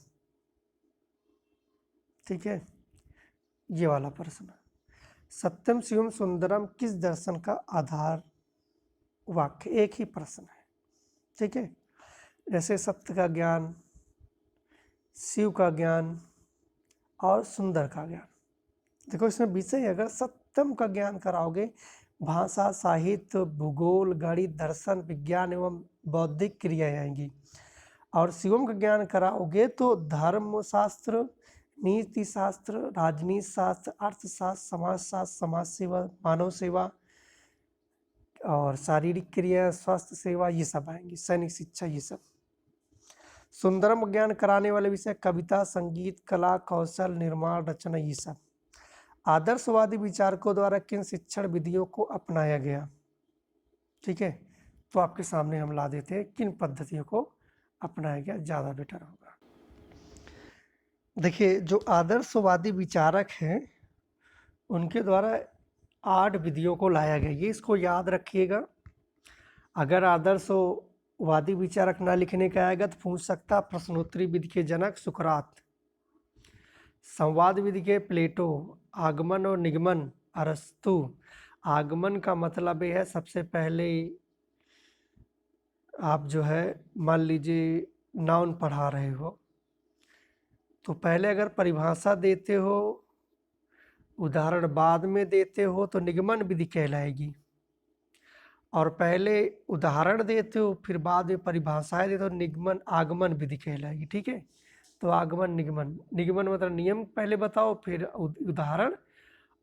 ठीक है, ये वाला प्रश्न। सत्यम शिवम सुंदरम किस दर्शन का आधार वाक्य? एक ही प्रश्न है। ठीक है, जैसे सत्य का ज्ञान, शिव का ज्ञान और सुंदर का ज्ञान। देखो इसमें विषय अगर सत्यम का ज्ञान कराओगे, भाषा, साहित्य, भूगोल, गणित, दर्शन, विज्ञान एवं बौद्धिक क्रियाएं आएंगी। और शिवम का ज्ञान कराओगे तो धर्म शास्त्र, नीति शास्त्र, राजनीति शास्त्र, अर्थशास्त्र, समाजशास्त्र, समाज सेवा, मानव सेवा और शारीरिक क्रिया, स्वास्थ्य सेवा, ये सब आएंगी, सैनिक शिक्षा, ये सब। सुंदरम ज्ञान कराने वाले विषय कविता, संगीत, कला, कौशल, निर्माण, रचना, ये सब। आदर्शवादी विचारकों द्वारा किन शिक्षण विधियों को अपनाया गया? ठीक है, तो आपके सामने हम ला देते हैं किन पद्धतियों को अपनाया गया, ज़्यादा बेटर होगा। देखिए जो आदर्शवादी विचारक हैं उनके द्वारा 8 विधियों को लाया गया, ये इसको याद रखिएगा। अगर आदर्शवादी विचारक ना लिखने का आएगा तो पूछ सकता, प्रश्नोत्तरी विधि के जनक सुकरात, संवाद विधि के प्लेटो, आगमन और निगमन अरस्तु। आगमन का मतलब ये है, सबसे पहले आप जो है मान लीजिए नाउन पढ़ा रहे हो तो पहले अगर परिभाषा देते हो, उदाहरण बाद में देते हो तो निगमन विधि कहलाएगी, और पहले उदाहरण देते हो फिर बाद में परिभाषाएं देते हो, निगमन आगमन विधि कहलाएगी। ठीक है, तो आगमन निगमन, निगमन मतलब नियम पहले बताओ फिर उदाहरण,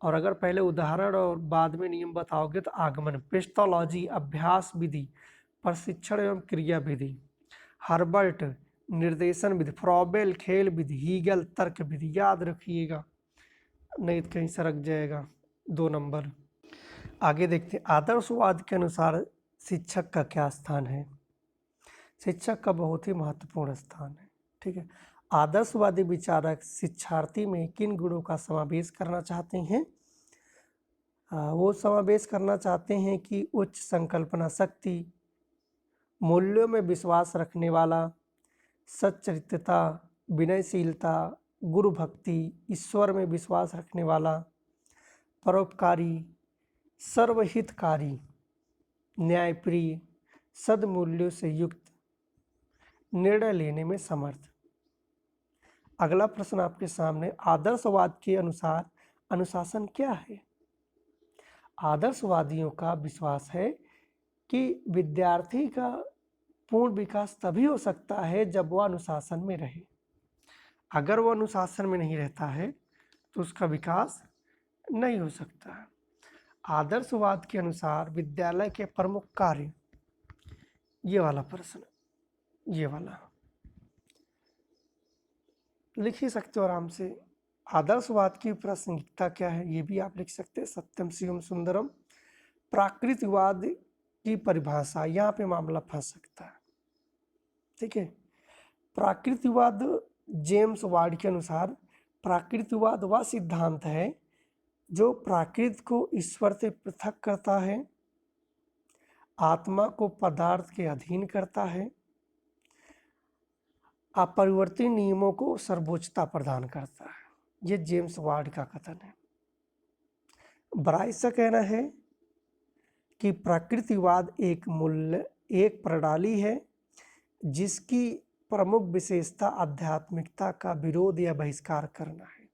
और अगर पहले उदाहरण और बाद में नियम बताओगे तो आगमन। पेस्टोलॉजी अभ्यास विधि, प्रशिक्षण एवं क्रिया विधि। हर्बर्ट निर्देशन विधि, फ्रॉबेल खेल विधि, हीगल तर्क विधि। याद रखिएगा नहीं तो कहीं सरक जाएगा 2 नंबर। आगे देखते हैं, आदर्शवाद के अनुसार शिक्षक का क्या स्थान है। शिक्षक का बहुत ही महत्वपूर्ण स्थान है। ठीक है, आदर्शवादी विचारक शिक्षार्थी में किन गुणों का समावेश करना चाहते हैं। वो समावेश करना चाहते हैं कि उच्च संकल्पना शक्ति, मूल्यों में विश्वास रखने वाला, सच्चरित्रता, विनयशीलता, गुरु भक्ति, ईश्वर में विश्वास रखने वाला, परोपकारी, सर्वहितकारी, न्यायप्रिय, सद्मूल्यों से युक्त, निर्णय लेने में समर्थ। अगला प्रश्न आपके सामने, आदर्शवाद के अनुसार अनुशासन क्या है। आदर्शवादियों का विश्वास है कि विद्यार्थी का पूर्ण विकास तभी हो सकता है जब वह अनुशासन में रहे। अगर वह अनुशासन में नहीं रहता है तो उसका विकास नहीं हो सकता है। आदर्शवाद के अनुसार विद्यालय के प्रमुख कार्य, ये वाला प्रश्न, ये वाला लिख ही सकते हो आराम से। आदर्शवाद की प्रासंगिकता क्या है ये भी आप लिख सकते हैं। सत्यम शिवम सुंदरम। प्राकृतिकवाद की परिभाषा, यहाँ पे मामला फंस सकता है। ठीक है, प्राकृतिकवाद जेम्स वार्ड के अनुसार प्राकृतिकवाद वह सिद्धांत है जो प्रकृति को ईश्वर से पृथक करता है, आत्मा को पदार्थ के अधीन करता है, अपरिवर्तनीय नियमों को सर्वोच्चता प्रदान करता है। ये जेम्स वार्ड का कथन है। ब्राइस का कहना है कि प्राकृतिकवाद एक प्रणाली है जिसकी प्रमुख विशेषता आध्यात्मिकता का विरोध या बहिष्कार करना है।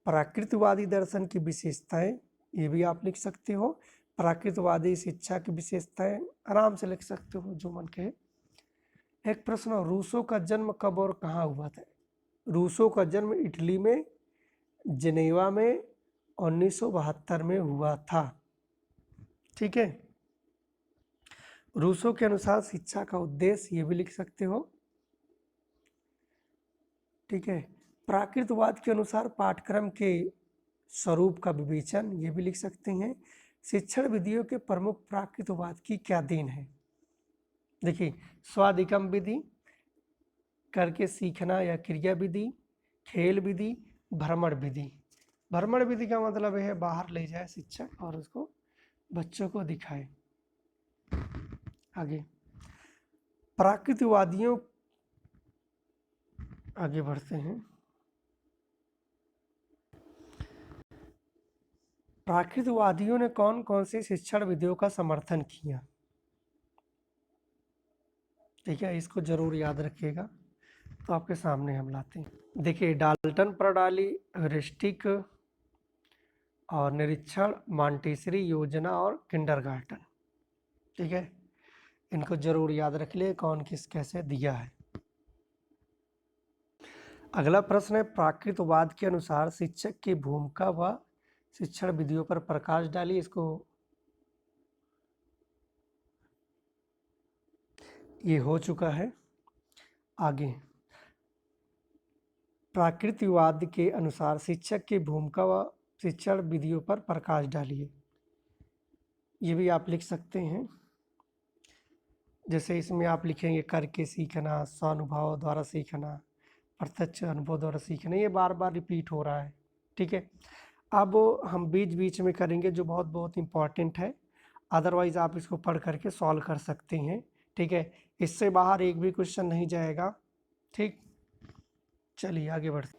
प्राकृतिकवादी दर्शन की विशेषताएं, ये भी आप लिख सकते हो। प्राकृतिकवादी शिक्षा की विशेषताएं आराम से लिख सकते हो जो मन कहे। एक प्रश्न, रूसो का जन्म कब और कहाँ हुआ था। रूसो का जन्म इटली में जिनेवा में 1972 में हुआ था। ठीक है, रूसो के अनुसार शिक्षा का उद्देश्य, ये भी लिख सकते हो। ठीक है, प्राकृतिकवाद के अनुसार पाठ्यक्रम के स्वरूप का विवेचन, ये भी लिख सकते हैं। शिक्षण विधियों के प्रमुख प्राकृतिकवाद की क्या देन है। देखिए, स्वाधिगम विधि, करके सीखना या क्रिया विधि, खेल विधि, भ्रमण विधि। भ्रमण विधि का मतलब है बाहर ले जाए शिक्षक और उसको बच्चों को दिखाए। आगे प्राकृतिकवादियों, आगे बढ़ते हैं। प्राकृतिकवादियों ने कौन कौन सी शिक्षण विधियों का समर्थन किया। ठीक है, इसको जरूर याद रखिएगा। तो आपके सामने हम लाते हैं। देखिए, डाल्टन प्रणाली, ह्यूरिस्टिक और निरीक्षण, मॉन्टेसरी योजना और किंडरगार्टन। ठीक है, इनको जरूर याद रख ले कौन किस कैसे दिया है। अगला प्रश्न है, प्राकृतिकवाद के अनुसार शिक्षक की भूमिका व शिक्षण विधियों पर प्रकाश डालिए। इसको ये हो चुका है। आगे, प्राकृतिकवाद के अनुसार शिक्षक की भूमिका व शिक्षण विधियों पर प्रकाश डालिए। ये भी आप लिख सकते हैं। जैसे इसमें आप लिखेंगे करके सीखना, स्वानुभव द्वारा सीखना, प्रत्यक्ष अनुभव द्वारा सीखना, ये बार बार रिपीट हो रहा है। ठीक है, अब हम बीच बीच में करेंगे जो बहुत बहुत इम्पॉर्टेंट है। अदरवाइज़ आप इसको पढ़ करके सॉल्व कर सकते हैं। ठीक है, इससे बाहर एक भी क्वेश्चन नहीं जाएगा। ठीक, चलिए आगे बढ़ते।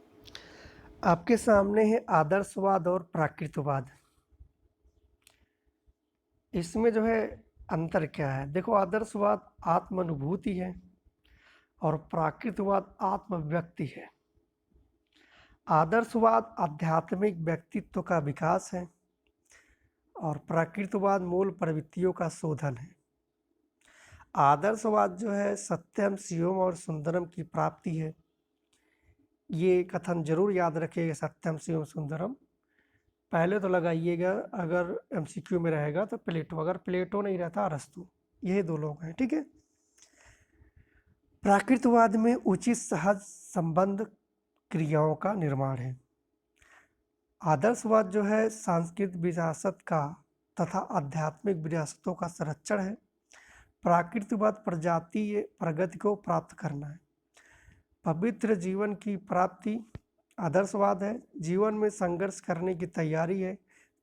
आपके सामने है आदर्शवाद और प्राकृतिकवाद। इसमें जो है अंतर क्या है। देखो, आदर्शवाद आत्मानुभूति है और प्राकृतिकवाद आत्मव्यक्ति है। आदर्शवाद आध्यात्मिक व्यक्तित्व का विकास है और प्राकृतिकवाद मूल प्रवृत्तियों का शोधन है। आदर्शवाद जो है सत्यम शिवम और सुंदरम की प्राप्ति है ये कथन जरूर याद रखिएगा, सत्यम शिवम सुंदरम। पहले तो लगाइएगा, अगर एमसीक्यू में रहेगा तो प्लेटो, अगर प्लेटो नहीं रहता अरस्तु। यही दो लोग हैं, ठीक है। प्राकृतवाद में उचित सहज संबंध क्रियाओं का निर्माण है। आदर्शवाद जो है सांस्कृतिक विरासत का तथा आध्यात्मिक विरासतों का संरक्षण है। प्राकृतवाद प्रजातीय प्रगति को प्राप्त करना है। पवित्र जीवन की प्राप्ति आदर्शवाद है। जीवन में संघर्ष करने की तैयारी है।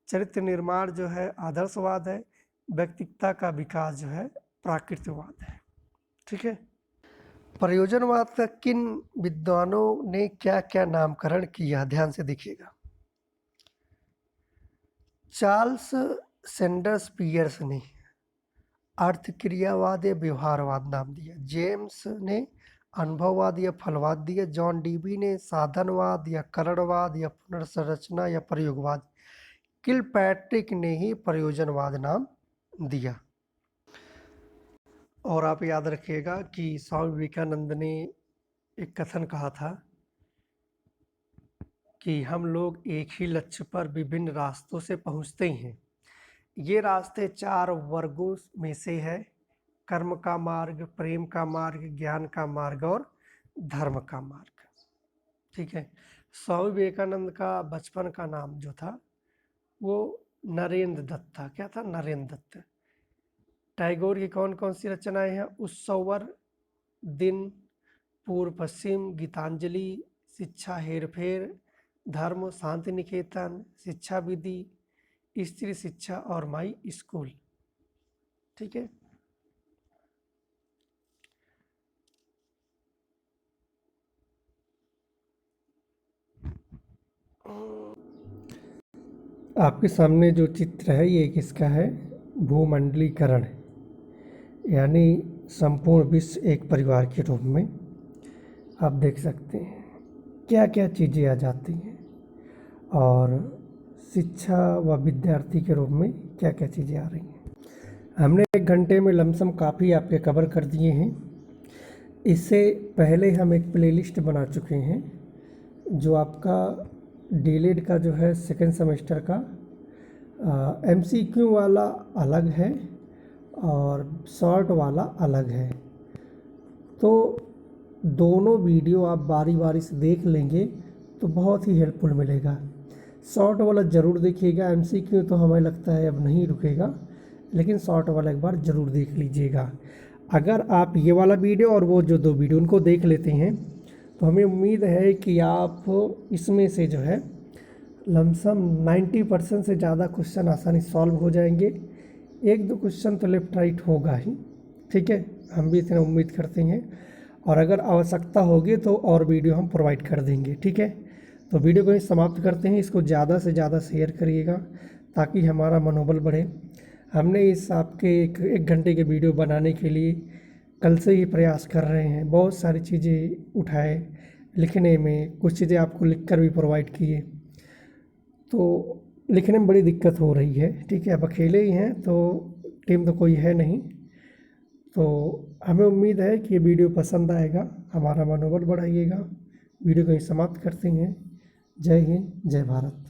चरित्र निर्माण जो है आदर्शवाद है। व्यक्तित्व का विकास जो है प्राकृतवाद है, ठीक है। प्रयोजनवाद का किन विद्वानों ने क्या क्या नामकरण किया, ध्यान से देखिएगा। चार्ल्स सैंडर्स पियर्स ने अर्थक्रियावाद या व्यवहारवाद नाम दिया। जेम्स ने अनुभववाद या फलवाद दिया। जॉन डीबी ने साधनवाद या करणवाद या पुनर्संरचना या प्रयोगवाद। किलपैट्रिक ने ही प्रयोजनवाद नाम दिया। और आप याद रखिएगा कि स्वामी विवेकानंद ने एक कथन कहा था कि हम लोग एक ही लक्ष्य पर विभिन्न रास्तों से पहुंचते हैं। ये रास्ते 4 वर्गों में से है: कर्म का मार्ग, प्रेम का मार्ग, ज्ञान का मार्ग और धर्म का मार्ग, ठीक है। स्वामी विवेकानंद का बचपन का नाम जो था वो नरेंद्र दत्त था। क्या था? नरेंद्र दत्त। टैगोर की कौन कौन सी रचनाएं हैं? उत्सवर, दिन, पूर्व पश्चिम, गीतांजलि, शिक्षा हेरफेर, धर्म, शांति निकेतन, शिक्षा विधि, स्त्री शिक्षा और माई स्कूल, ठीक है। आपके सामने जो चित्र है ये किसका है? भूमंडलीकरण, यानी संपूर्ण विश्व एक परिवार के रूप में आप देख सकते हैं क्या क्या चीज़ें आ जाती हैं, और शिक्षा व विद्यार्थी के रूप में क्या क्या चीज़ें आ रही हैं। हमने 1 घंटे में लमसम काफ़ी आपके कवर कर दिए हैं। इससे पहले हम एक प्लेलिस्ट बना चुके हैं जो आपका डीएलएड का जो है 2nd सेमेस्टर का एमसीक्यू वाला अलग है और शॉर्ट वाला अलग है। तो दोनों वीडियो आप बारी बारी से देख लेंगे तो बहुत ही हेल्पफुल मिलेगा। शॉर्ट वाला ज़रूर देखिएगा, एमसीक्यू तो हमें लगता है अब नहीं रुकेगा, लेकिन शॉर्ट वाला एक बार ज़रूर देख लीजिएगा। अगर आप ये वाला वीडियो और वो जो 2 वीडियो उनको देख लेते हैं तो हमें उम्मीद है कि आप इसमें से जो है लमसम 90% से ज़्यादा क्वेश्चन आसानी सॉल्व हो जाएंगे। 1-2 क्वेश्चन तो लेफ्ट राइट होगा ही, ठीक है, हम भी इतना उम्मीद करते हैं। और अगर आवश्यकता होगी तो और वीडियो हम प्रोवाइड कर देंगे, ठीक है। तो वीडियो को ही समाप्त करते हैं। इसको ज़्यादा से ज़्यादा शेयर करिएगा ताकि हमारा मनोबल बढ़े। हमने इस आपके 1 घंटे के वीडियो बनाने के लिए कल से ही प्रयास कर रहे हैं। बहुत सारी चीज़ें उठाए, लिखने में कुछ चीज़ें आपको लिखकर भी प्रोवाइड किए, तो लिखने में बड़ी दिक्कत हो रही है, ठीक है। अब अकेले ही हैं तो टीम तो कोई है नहीं, तो हमें उम्मीद है कि ये वीडियो पसंद आएगा, हमारा मनोबल बढ़ाइएगा। वीडियो को ही समाप्त करते हैं। जय हिंद, जय भारत।